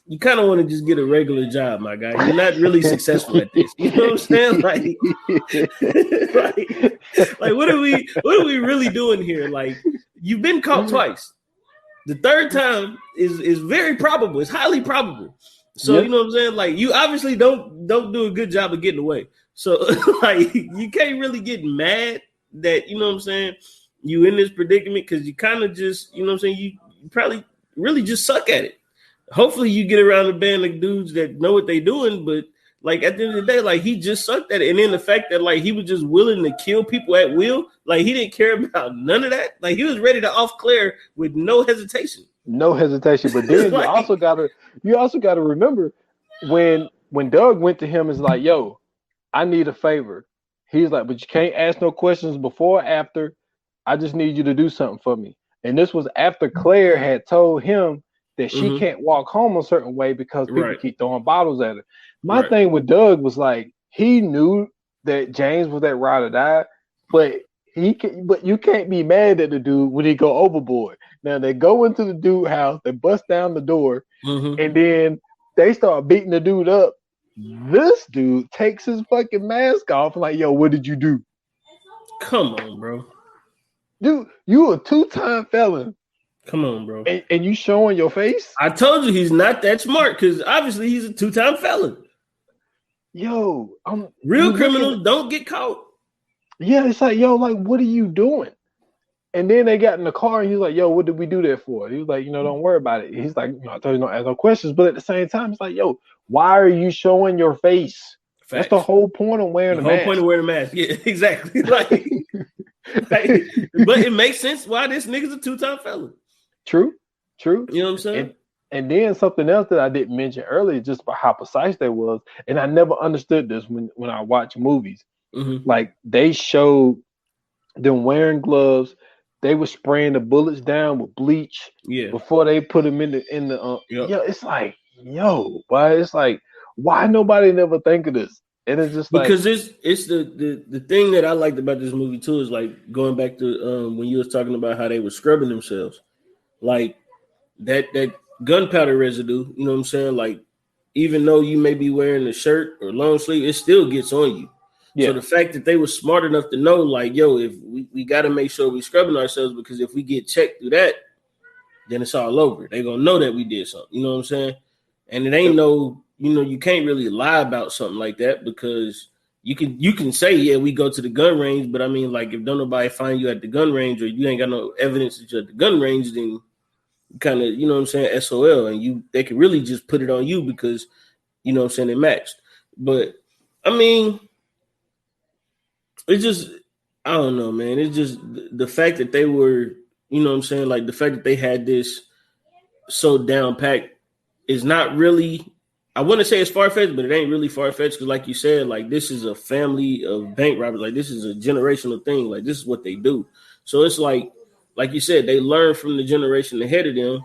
you kind of want to just get a regular job, my guy. You're not really successful at this. You know what I'm saying? Like what are we really doing here? Like, you've been caught twice. The third time is very probable. It's highly probable. So you know what I'm saying? Like, you obviously don't do a good job of getting away. So like, you can't really get mad that, you know what I'm saying, you in this predicament, because you kind of just, you know what I'm saying, you probably really just suck at it. Hopefully you get around a band of dudes that know what they doing, but like, at the end of the day, like, he just sucked at it. And then the fact that, like, he was just willing to kill people at will, like, he didn't care about none of that. Like, he was ready to off Claire with no hesitation. No hesitation. But then Like, you also gotta remember when Doug went to him, is like, yo, I need a favor. He's like, but you can't ask no questions before or after. I just need you to do something for me. And this was after Claire had told him that she can't walk home a certain way because people keep throwing bottles at her. My thing with Doug was like, he knew that James was that ride or die, but you can't be mad at the dude when he go overboard. Now they go into the dude house, they bust down the door, and then they start beating the dude up. This dude takes his fucking mask off and like, yo, what did you do? Come on, bro. Dude, you a 2-time felon. Come on, bro. And you showing your face? I told you he's not that smart because obviously he's a 2-time felon. Yo, real criminals don't get caught. Yeah, it's like, yo, like, what are you doing? And then they got in the car and he's like, yo, what did we do that for? He was like, don't worry about it. He's like, I told you don't ask no questions. But at the same time, it's like, yo, why are you showing your face? Facts. That's the whole point of wearing the mask. The whole point of wearing a mask. Yeah, exactly. But it makes sense why this nigga's a 2-time felon. True. You know what I'm saying? And then something else that I didn't mention earlier, just about how precise they was, and I never understood this when I watch movies. Like they showed them wearing gloves. They were spraying the bullets down with bleach before they put them in the it's like, yo, why? It's like, why nobody never think of this? And it's just because it's the thing that I liked about this movie too is like going back to when you was talking about how they were scrubbing themselves, like that gunpowder residue. You know what I'm saying? Like even though you may be wearing a shirt or long sleeve, it still gets on you. Yeah. So the fact that they were smart enough to know, like, yo, if we got to make sure we scrubbing ourselves because if we get checked through that, then it's all over. They're going to know that we did something. You know what I'm saying? And it ain't you can't really lie about something like that because you can say, yeah, we go to the gun range. But I mean, like, if don't nobody find you at the gun range or you ain't got no evidence that you're at the gun range, then you kind of, you know what I'm saying, SOL. And they can really just put it on you because, you know what I'm saying, it matched. But, I mean, it's just, I don't know, man. It's just the fact that they were, you know what I'm saying, like the fact that they had this so down packed is not really, I wouldn't say it's far-fetched, but it ain't really far-fetched because like you said, like this is a family of bank robbers. Like this is a generational thing. Like this is what they do. So it's like you said, they learn from the generation ahead of them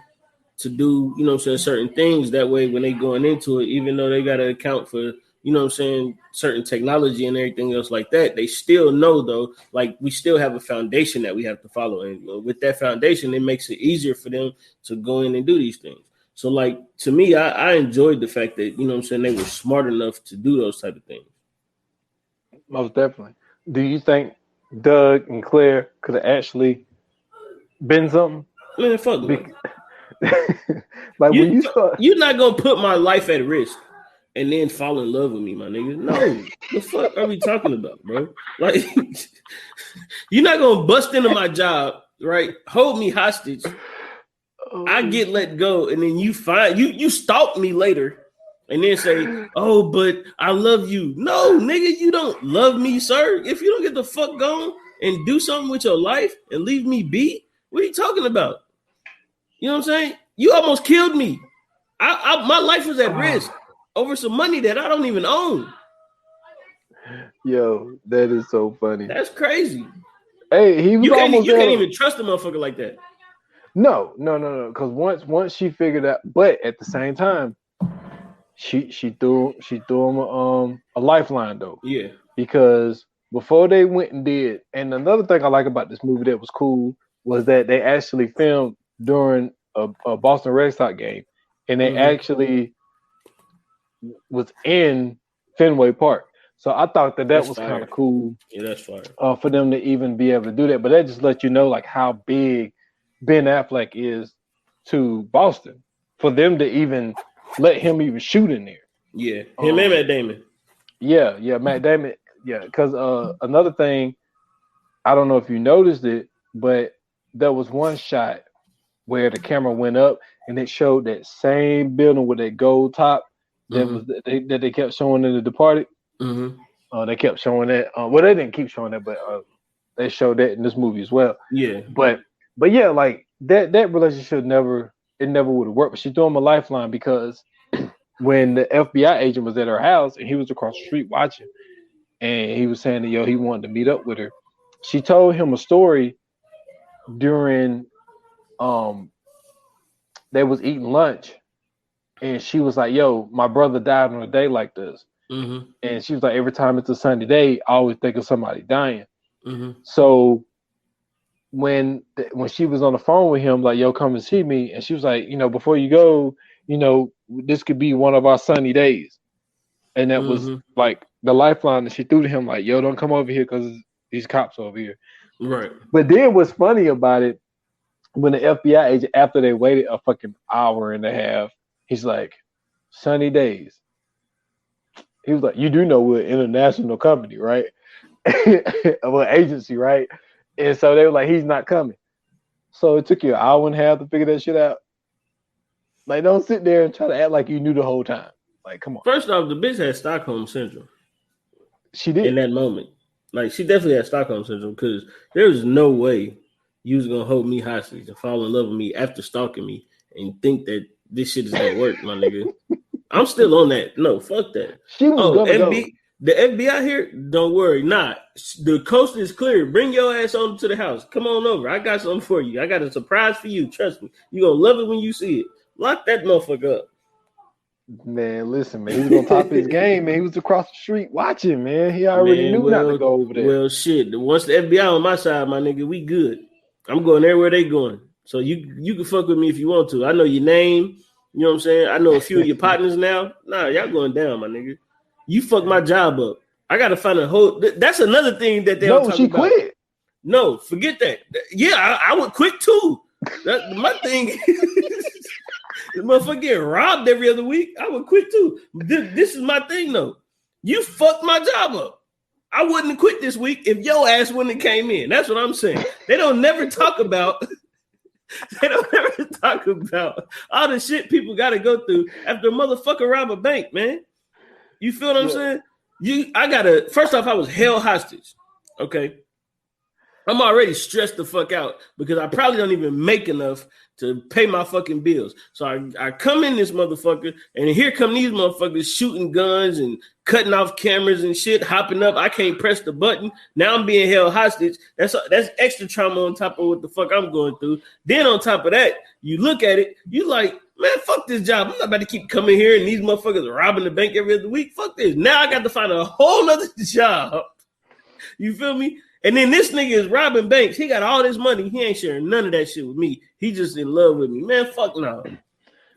to do, you know what I'm saying, certain things. That way when they going into it, even though they got to account for, you know what I'm saying, certain technology and everything else like that, they still know, though, like we still have a foundation that we have to follow. And with that foundation, it makes it easier for them to go in and do these things. So, like, to me, I enjoyed the fact that, you know what I'm saying, they were smart enough to do those type of things. Most definitely. Do you think Doug and Claire could have actually been something? Man, fuck me. Like, when you start... You're not going to put my life at risk and then fall in love with me, my nigga. No. The fuck are we talking about, bro? Like, you're not going to bust into my job, right? Hold me hostage. I get let go, and then you stalk me later and then say, oh, but I love you. No, nigga, you don't love me, sir. If you don't get the fuck gone and do something with your life and leave me be, what are you talking about? You know what I'm saying? You almost killed me. My life was at risk over some money that I don't even own. Yo, that is so funny. That's crazy. Hey, he was you can't even trust a motherfucker like that. No. Because once she figured out, but at the same time, she threw him a lifeline though. Yeah. Because before they went and did, and another thing I like about this movie that was cool was that they actually filmed during a Boston Red Sox game, and they actually was in Fenway Park. So I thought that was kind of cool. Yeah, that's fire. For them to even be able to do that. But that just lets you know like how big Ben Affleck is to Boston for them to even let him even shoot in there. Yeah, him and Matt Damon. Yeah, Matt Damon. Yeah, because another thing, I don't know if you noticed it, but there was one shot where the camera went up and it showed that same building with that gold top that they kept showing in The Departed. Mm-hmm. They kept showing that. Well, they didn't keep showing that, but they showed that in this movie as well. Yeah, but yeah, like that relationship never it never would have worked. But she threw him a lifeline because when the FBI agent was at her house and he was across the street watching, and he was saying that he wanted to meet up with her. She told him a story during they was eating lunch, and she was like, "Yo, my brother died on a day like this." Mm-hmm. And she was like, "Every time it's a sunny day, I always think of somebody dying." Mm-hmm. So when she was on the phone with him, like, "Yo, come and see me," and she was like, "Before you go, this could be one of our sunny days," and that was like the lifeline that she threw to him, like, "Yo, don't come over here because these cops over here." Right. But then what's funny about it, when the FBI agent, after they waited a fucking hour and a half, he's like, "Sunny days." He was like, "You do know we're an international company, right? Well, agency, right?" And so they were like, "He's not coming." So it took you an hour and a half to figure that shit out. Like, don't sit there and try to act like you knew the whole time. Like, come on. First off, the bitch had Stockholm syndrome. She did. In that moment. Like, she definitely had Stockholm syndrome because there was no way you was going to hold me hostage and fall in love with me after stalking me and think that this shit is going to work, my nigga. I'm still on that. No, fuck that. She was going to go. The FBI here, don't worry. Nah, the coast is clear. Bring your ass on to the house. Come on over. I got something for you. I got a surprise for you. Trust me. You're going to love it when you see it. Lock that motherfucker up. Man, listen, man. He was on top of his game, man. He was across the street watching, man. He already knew not to go over there. Well, shit. Once the FBI on my side, my nigga, we good. I'm going everywhere they going. So you can fuck with me if you want to. I know your name. You know what I'm saying? I know a few of your partners now. Nah, y'all going down, my nigga. You fucked my job up. I got to find a whole... That's another thing that they don't talk about. No, she quit. No, forget that. Yeah, I would quit too. My thing... The motherfucker get robbed every other week. I would quit too. This is my thing though. You fucked my job up. I wouldn't have quit this week if your ass wouldn't have came in. That's what I'm saying. They don't never talk about. They don't ever talk about all the shit people got to go through after a motherfucker rob a bank, man. You feel what I'm saying? First off, I was held hostage. Okay. I'm already stressed the fuck out because I probably don't even make enough to pay my fucking bills. So I come in this motherfucker, and here come these motherfuckers shooting guns and cutting off cameras and shit, hopping up. I can't press the button. Now I'm being held hostage. That's extra trauma on top of what the fuck I'm going through. Then on top of that, you look at it, you like, man, fuck this job. I'm not about to keep coming here and these motherfuckers are robbing the bank every other week. Fuck this. Now I got to find a whole other job. You feel me? And then this nigga is robbing banks. He got all this money. He ain't sharing none of that shit with me. He just in love with me. Man, fuck no.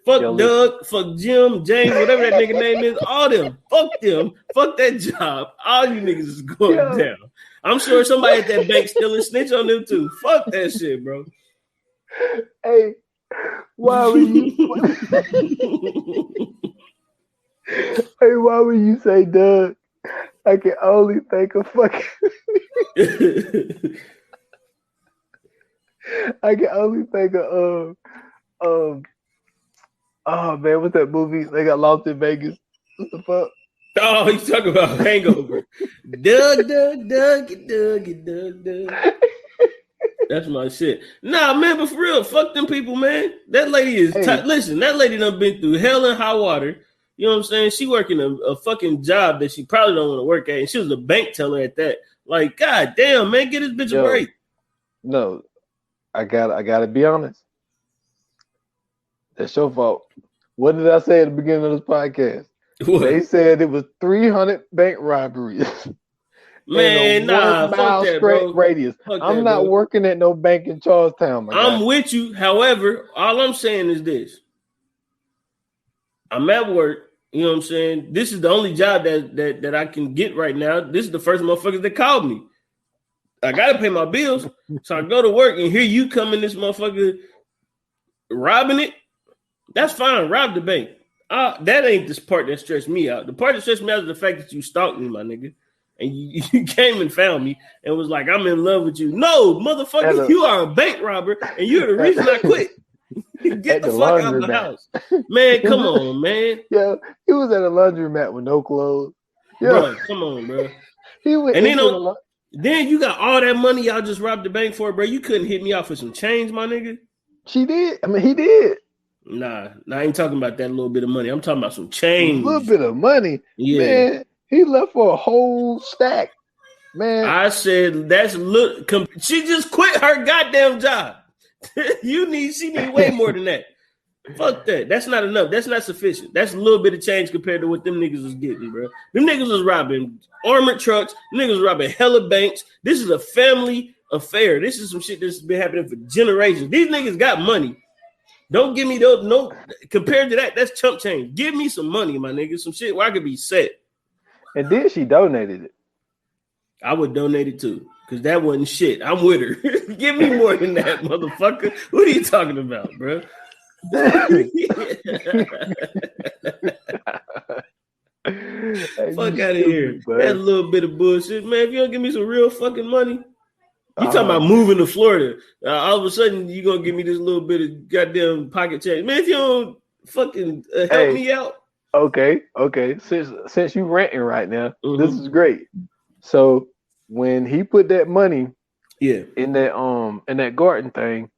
Fuck Doug, fuck Jim, James, whatever that nigga name is. All them. Fuck them. Fuck that job. All you niggas is going down. I'm sure somebody at that bank still a snitch on them too. Fuck that shit, bro. Hey, why would you say Doug? I can only think of fucking. I can only think of oh man, what's that movie? They got lost in Vegas. What the fuck? Oh, you talking about Hangover? Doug. That's my shit. Nah, man, but for real, fuck them people, man. That lady is listen. That lady done been through hell and high water. You know what I'm saying? She working a fucking job that she probably don't want to work at, and she was a bank teller at that. Like, god damn, man, get this bitch a break. No, I gotta be honest. That's your fault. What did I say at the beginning of this podcast? What? They said it was 300 bank robberies. Man, nah, fuck that, bro. Radius. I'm not working at no bank in Charlestown. I'm with you. However, all I'm saying is this. I'm at work. You know what I'm saying? This is the only job that I can get right now. This is the first motherfuckers that called me. I got to pay my bills. So I go to work and here you come in this motherfucker robbing it. That's fine. Rob the bank. That ain't the part that stressed me out. The part that stressed me out is the fact that you stalked me, my nigga. And you came and found me and was like, I'm in love with you. No, motherfucker, you are a bank robber and you're the reason I quit. Get the fuck out of the house. Man, come on, man. Yeah, he was at a laundromat with no clothes. Yeah. Bro, come on, bro. Then you got all that money y'all just robbed the bank for, bro. You couldn't hit me off for some change, my nigga. She did. I mean, he did. Nah, I ain't talking about that little bit of money. I'm talking about some A change. little bit of money, man. He left for a whole stack, man. I said that's look. She just quit her goddamn job. She need way more than that. Fuck that. That's not enough. That's not sufficient. That's a little bit of change compared to what them niggas was getting, bro. Them niggas was robbing armored trucks. Them niggas was robbing hella banks. This is a family affair. This is some shit that's been happening for generations. These niggas got money. Don't give me those. No, compared to that, that's chump change. Give me some money, my nigga. Some shit where I could be set. And then she donated it. I would donate it too, because that wasn't shit. I'm with her. Give me more than that, motherfucker. What are you talking about, bro? Fuck out of here. That little bit of bullshit, man. If you don't give me some real fucking money, you talking about moving to Florida. All of a sudden, you going to give me this little bit of goddamn pocket change. Man, if you don't fucking help me out. Okay. Since you renting right now, this is great. So when he put that money in that garden thing,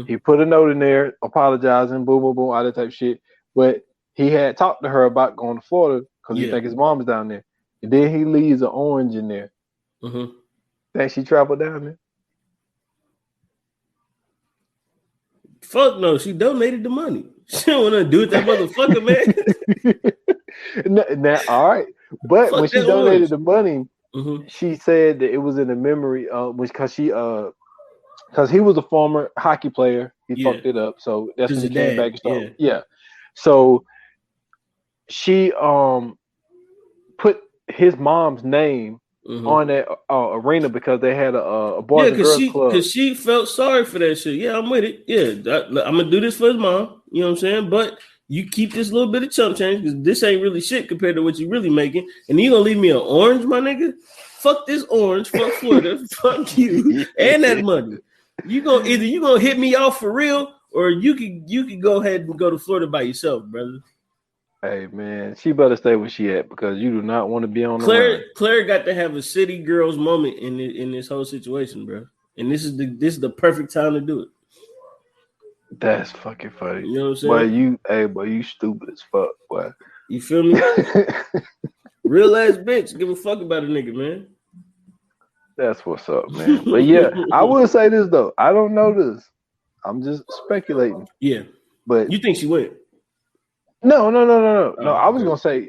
he put a note in there apologizing, boom, boom, boom, all that type of shit. But he had talked to her about going to Florida because he think his mom's down there. And then he leaves an orange in there. That she traveled down there. Fuck no, she donated the money. She don't want to do with that motherfucker, man. Now, all right. But fuck when she donated the money, she said that it was in the memory of because he was a former hockey player. He fucked it up. So that's when he came back and started. Yeah. So she put his mom's name on that arena because they had a boys and girls club. Because she felt sorry for that shit. Yeah, I'm with it. Yeah, I'm gonna do this for his mom. You know what I'm saying? But you keep this little bit of chump change because this ain't really shit compared to what you really making. And you gonna leave me an orange, my nigga? Fuck this orange. Fuck Florida. Fuck you and that money. You gonna hit me off for real, or you can go ahead and go to Florida by yourself, brother. Hey man, she better stay where she at because you do not want to be on the run. Claire got to have a city girls moment in this whole situation, bro. And this is the perfect time to do it. That's fucking funny. You know what I'm saying? Boy, you stupid as fuck, boy. You feel me? Real ass bitch, give a fuck about a nigga, man. That's what's up, man. But yeah, I will say this though. I don't know this. I'm just speculating. Yeah. But you think she went? No. I was gonna say,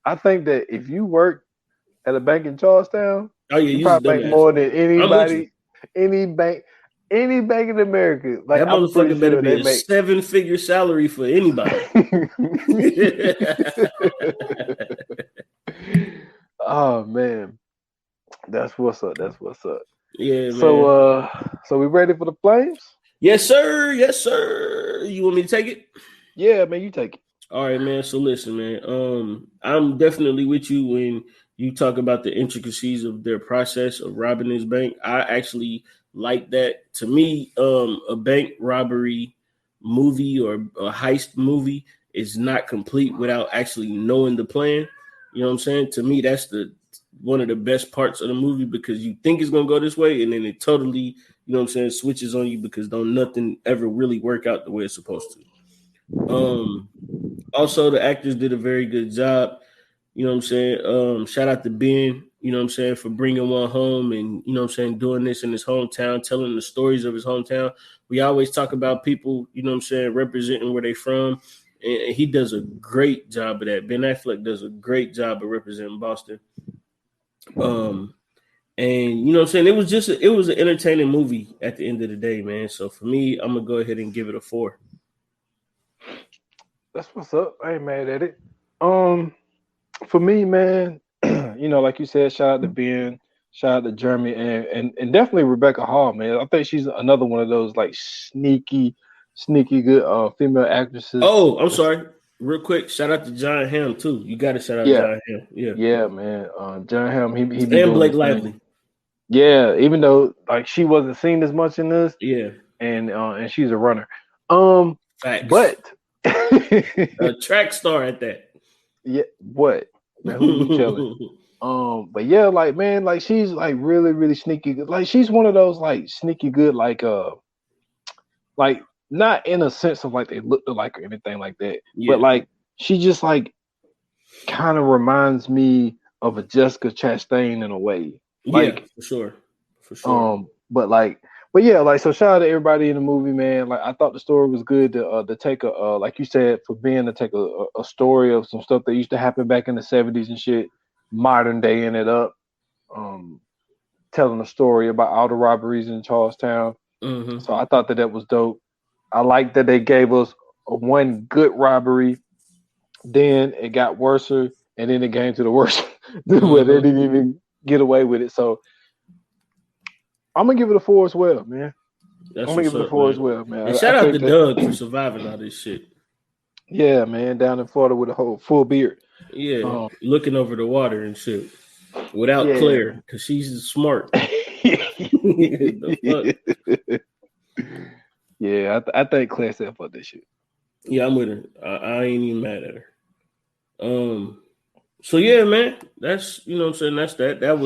I think that if you work at a bank in Charlestown, you probably make more than anybody, any bank in America. Like that motherfucker better be a 7-figure salary for anybody. Oh man, that's what's up. Yeah. So, so we ready for the Flames? Yes, sir. You want me to take it? Yeah, man, you take it. All right, man. So listen, man. I'm definitely with you when you talk about the intricacies of their process of robbing this bank. I actually like that. To me, a bank robbery movie or a heist movie is not complete without actually knowing the plan. You know what I'm saying? To me, that's one of the best parts of the movie because you think it's gonna go this way, and then it totally, you know what I'm saying, switches on you because don't nothing ever really work out the way it's supposed to. Also, the actors did a very good job. You know what I'm saying? Shout out to Ben, you know what I'm saying, for bringing one home and, you know what I'm saying, doing this in his hometown, telling the stories of his hometown. We always talk about people, you know what I'm saying, representing where they from. And he does a great job of that. Ben Affleck does a great job of representing Boston. And you know what I'm saying? It was an entertaining movie at the end of the day, man. So for me, I'm gonna go ahead and give it a 4. That's what's up. I ain't mad at it. For me, man, you know, like you said, shout out to Ben, shout out to Jeremy, and definitely Rebecca Hall, man. I think she's another one of those like sneaky good female actresses. Oh, I'm sorry. Real quick, shout out to John Hamm too. You got to shout out John Hamm. Yeah, man. John Hamm, he and Blake Lively. Yeah, even though like she wasn't seen as much in this. Yeah, and she's a runner. Facts. But a track star at that. Yeah, what? Man, who we telling? But yeah, like man, like she's like really, really sneaky good. Like she's one of those like sneaky good, like not in a sense of like they looked alike or anything like that, Yeah. but like she just like kind of reminds me of a Jessica Chastain in a way. Like, yeah, for sure. But yeah, like so. Shout out to everybody in the movie, man. Like I thought the story was good to take a like you said for Ben to take a story of some stuff that used to happen back in the 70s and shit, modern day in it up, telling a story about all the robberies in Charlestown. Mm-hmm. So I thought that was dope. I like that they gave us one good robbery, then it got worse, and then it came to the worst where they didn't even get away with it. So I'm gonna give it a 4 as well, man. I'm gonna give it a 4 as well, man. And shout out to Doug for surviving all this shit. Yeah, man, down in Florida with a whole full beard. Yeah, looking over the water and shit without Claire because she's smart. Yeah, I think Claire said fuck this shit. Yeah, I'm with her. I ain't even mad at her. So yeah, man, that's you know what I'm saying. That's that. That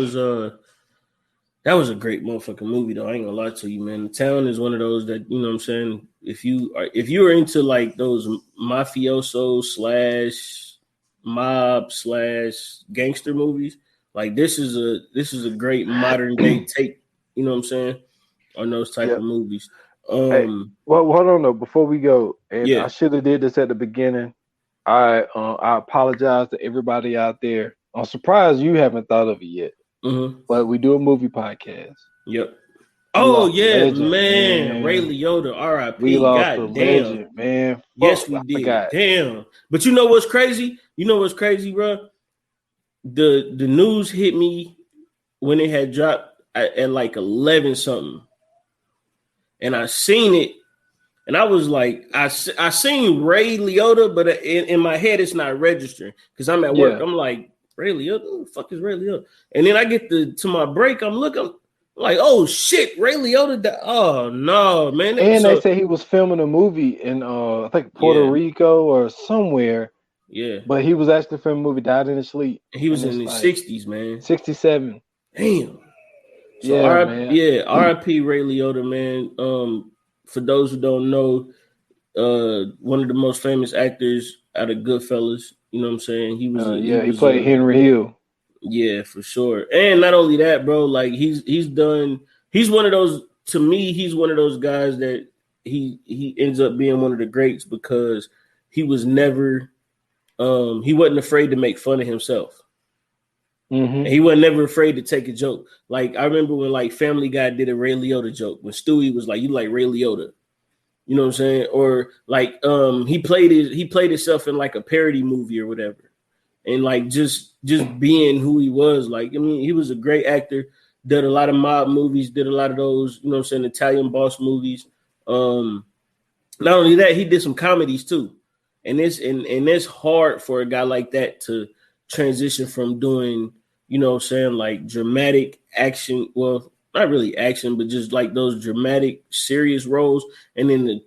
was a great motherfucking movie though. I ain't gonna lie to you, man. The Town is one of those that you know what I'm saying. If you are into like those mafioso / mob / gangster movies, like this is a great modern day take. You know what I'm saying on those type of movies. Hey, well, hold on though. Before we go, and I should have did this at the beginning. I apologize to everybody out there. I'm surprised you haven't thought of it yet. But we do a movie podcast. Yep. Oh yeah, legend, man. Ray Liotta, R.I.P. We lost God a damn, legend, man. Yes, we did. Damn. But you know what's crazy? Bro? The news hit me when it had dropped at like 11 something, and I seen it, and I was like, I seen Ray Liotta, but in my head it's not registering because I'm at work. I'm like, Ray Liotta, who the fuck is Ray Liotta? And then I get to my break, I'm looking like, oh shit, Ray Liotta. Oh no, man. And they say he was filming a movie in I think Puerto Rico or somewhere. Yeah. But he was actually filming a movie, died in his sleep. He was in his 60s, man. 67. Damn. So R.I.P. Ray Liotta, man. For those who don't know, one of the most famous actors out of Goodfellas. You know what I'm saying? He was. He played Henry Hill. Yeah, for sure. And not only that, bro. Like he's one of those. To me, he's one of those guys that he ends up being one of the greats because he was never. He wasn't afraid to make fun of himself. Mm-hmm. He wasn't never afraid to take a joke. Like I remember when like Family Guy did a Ray Liotta joke when Stewie was like, "You like Ray Liotta." You know what I'm saying? Or like he played himself in like a parody movie or whatever. And like just being who he was, like I mean, he was a great actor, did a lot of mob movies, did a lot of those, you know what I'm saying, Italian boss movies. Not only that, he did some comedies too. And it's hard for a guy like that to transition from doing, you know what I'm saying, like dramatic action, well, not really action, but just like those dramatic, serious roles, and then to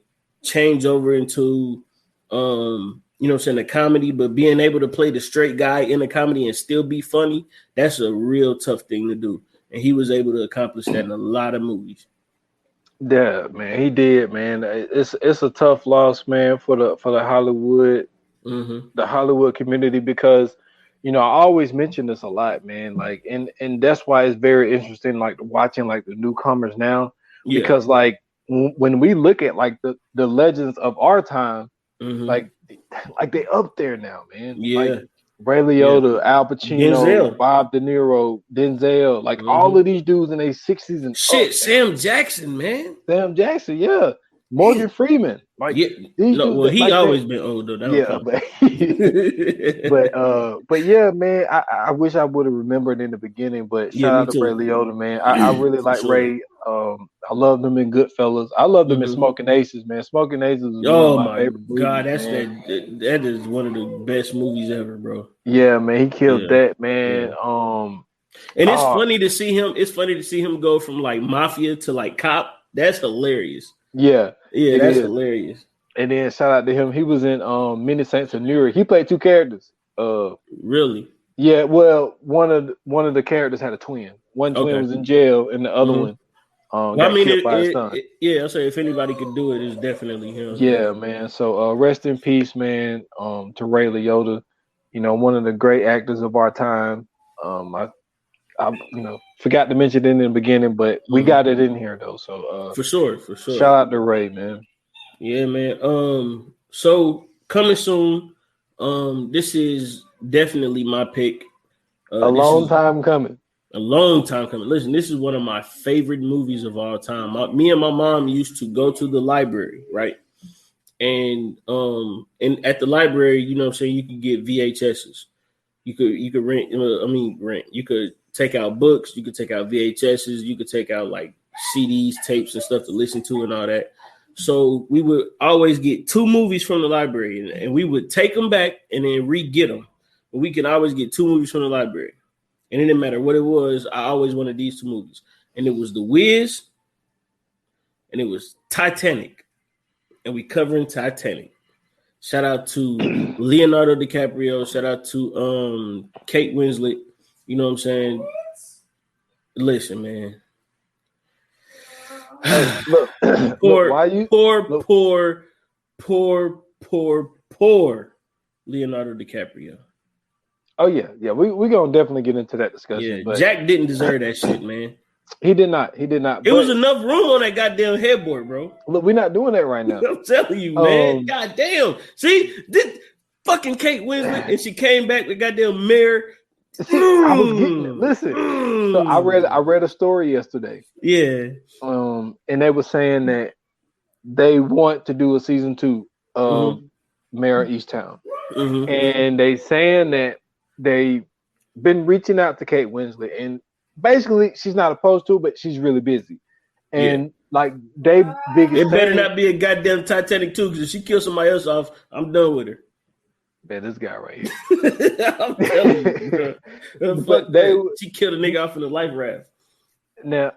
change over into, you know what I'm saying, a comedy, but being able to play the straight guy in a comedy and still be funny, that's a real tough thing to do. And he was able to accomplish that in a lot of movies. Yeah, man, he did, man. It's a tough loss, man, for the Hollywood, the Hollywood community, because you know, I always mention this a lot, man. Like, and that's why it's very interesting, like watching like the newcomers now, because like when we look at like the legends of our time, like they up there now, man. Yeah, like Ray Liotta, Al Pacino, Denzel. Bob De Niro, Denzel, like all of these dudes in their 60s and shit. Sam Jackson, man. Sam Jackson, yeah. Morgan Freeman, like he always been old though. But yeah, man, I wish I would have remembered in the beginning. But shout out to Ray Liotta, man. I really like Ray. I loved him in Goodfellas. I loved him in Smoking Aces, man. Smoking Aces was one of my favorite movies, God, that is one of the best movies ever, bro. Yeah, man, he killed that, man. Yeah. And it's funny to see him. It's funny to see him go from like mafia to like cop. That's hilarious. Yeah, that's hilarious. And then shout out to him. He was in Many Saints of Newark. He played two characters. Really? Yeah. Well, one of the characters had a twin. One twin was in jail, and the other one Well, got killed by his son. Yeah, I'll say if anybody could do it, it's definitely him. Yeah, man. So rest in peace, man. To Ray Liotta, one of the great actors of our time. I forgot to mention it in the beginning, but we got it in here though. So for sure. Shout out to Ray, man. Yeah, man. So coming soon. This is definitely my pick. A long time coming. Listen, this is one of my favorite movies of all time. Me and my mom used to go to the library, right? And at the library, you know what I'm saying, you could get VHSs. You could rent. You could take out books. You could take out VHSs. You could take out like CDs, tapes, and stuff to listen to and all that. So we would always get 2 movies from the library, and we would take them back and then re-get them. But we could always get 2 movies from the library. And it didn't matter what it was. I always wanted these 2 movies. And it was The Wiz and it was Titanic. And we covering Titanic. Shout out to Leonardo DiCaprio. Shout out to Kate Winslet. You know what I'm saying? Listen, man. Hey, look, poor Leonardo DiCaprio. Oh yeah. We're gonna definitely get into that discussion. Yeah, but Jack didn't deserve that shit, man. He did not. It was enough room on that goddamn headboard, bro. Look, we're not doing that right now. I'm telling you, man. God damn. See, this fucking Kate Winslet, and she came back with goddamn mirror. I was getting it. Listen. So I read a story yesterday. Yeah. And they were saying that they want to do a season 2 of Mayor of Easttown. Mm-hmm. And they saying that they've been reaching out to Kate Winslet, and basically she's not opposed to it, but she's really busy. And like they biggest it better not be a goddamn Titanic 2, because if she kills somebody else off, I'm done with her. Man, this guy right here. I'm telling you, bro. But she killed a nigga off in a life raft. Now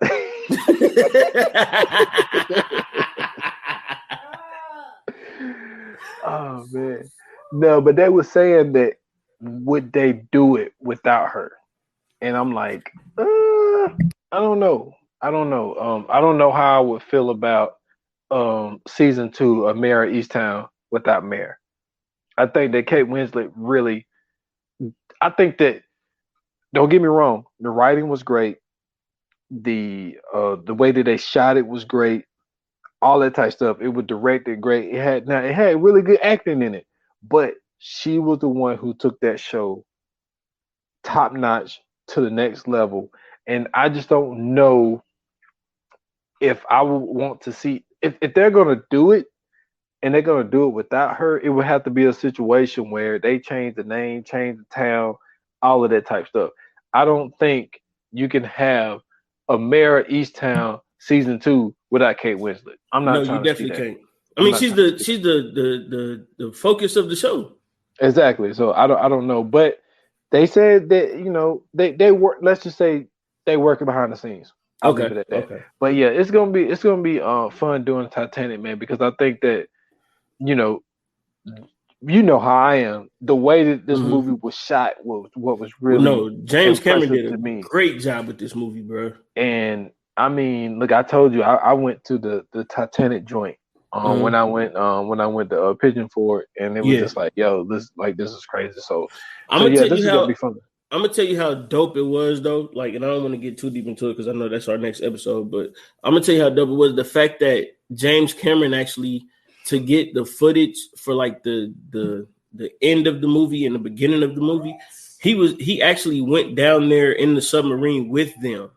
oh man. No, but they were saying that would they do it without her? And I'm like, I don't know. I don't know how I would feel about season 2 of Mayor of Easttown without Mayor. I think that Kate Winslet really, I think that, don't get me wrong, the writing was great. The way that they shot it was great. All that type of stuff. It was directed great. It had really good acting in it. But she was the one who took that show top notch to the next level. And I just don't know if I would want to see, if they're going to do it, and they're going to do it without her, it would have to be a situation where they change the name, change the town, all of that type stuff. I don't think you can have a Mayor of Easttown season 2 without Kate Winslet. I'm not. No, you definitely can't. I mean, she's the focus of the show. Exactly. So I don't know, but they said that they work. Let's just say they working behind the scenes. I'll leave it at that. Okay. But yeah, it's gonna be fun doing Titanic, man, because I think that you know how I am. The way that this movie was shot was what was really James Cameron did a great job with this movie, bro. And I mean, look, I told you I went to the Titanic joint when I went to Pigeon Forge, and it was just like, yo, this is crazy. So this is gonna be fun. I'm gonna tell you how dope it was, though. Like, and I don't want to get too deep into it because I know that's our next episode. But I'm gonna tell you how dope it was. The fact that James Cameron actually, to get the footage for like the end of the movie and the beginning of the movie, he actually went down there in the submarine with them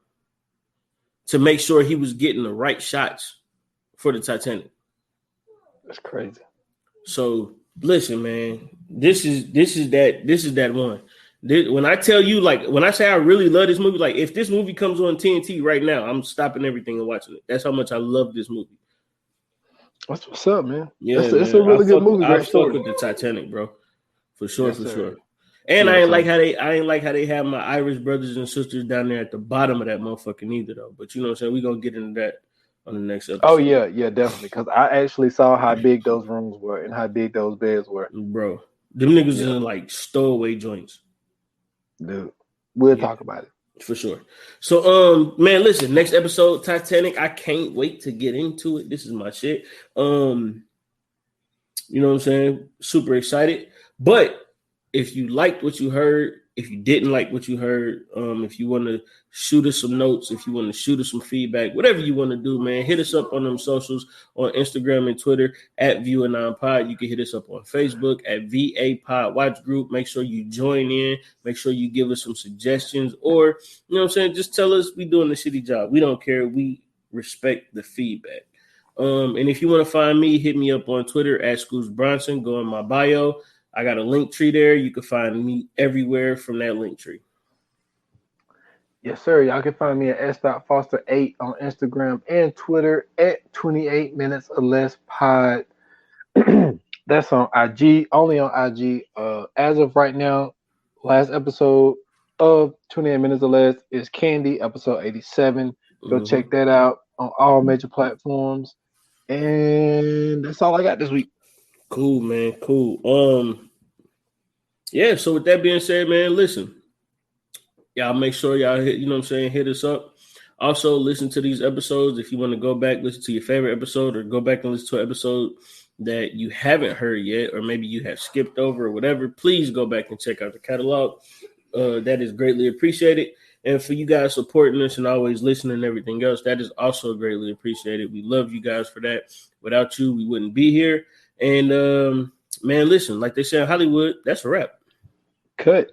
to make sure he was getting the right shots for the Titanic. That's crazy. So listen, man, this is that one. When I tell you, like, when I say I really love this movie, like, if this movie comes on TNT right now, I'm stopping everything and watching it. That's how much I love this movie. That's what's up, man. Yeah, it's a really good movie. I fuck with the Titanic, bro, for sure, yes, for sure. And I ain't like how they have my Irish brothers and sisters down there at the bottom of that motherfucker either, though. But you know what I'm saying? We're gonna get into that on the next episode. Oh yeah, definitely. Because I actually saw how big those rooms were and how big those beds were, bro. Them niggas in like stowaway joints. Dude, we'll talk about it. For sure. So, man, listen, next episode, Titanic. I can't wait to get into it. This is my shit. You know what I'm saying? Super excited. But if you liked what you heard, if you didn't like what you heard, if you want to shoot us some notes, if you want to shoot us some feedback, whatever you want to do, man, hit us up on them socials on Instagram and Twitter at ViewAnon Pod. You can hit us up on Facebook at VA Pod Watch Group. Make sure you join in. Make sure you give us some suggestions, or, you know what I'm saying, just tell us we doing a shitty job. We don't care. We respect the feedback. And if you want to find me, hit me up on Twitter at Scoots Bronson. Go in my bio. I got a link tree there. You can find me everywhere from that link tree. Yes, sir. Y'all can find me at s.foster8 on Instagram and Twitter at 28 minutes or less pod. That's on IG, only on IG. As of right now, last episode of 28 minutes or less is Candy, episode 87. Go check that out on all major platforms. And that's all I got this week. Cool, man. Cool. Yeah, so with that being said, man, listen. Y'all make sure y'all hit, you know what I'm saying, hit us up. Also, listen to these episodes. If you want to go back, listen to your favorite episode, or go back and listen to an episode that you haven't heard yet, or maybe you have skipped over or whatever, please go back and check out the catalog. That is greatly appreciated. And for you guys supporting us and always listening and everything else, that is also greatly appreciated. We love you guys for that. Without you, we wouldn't be here. And, man, listen, like they say in Hollywood, that's a wrap. Cut.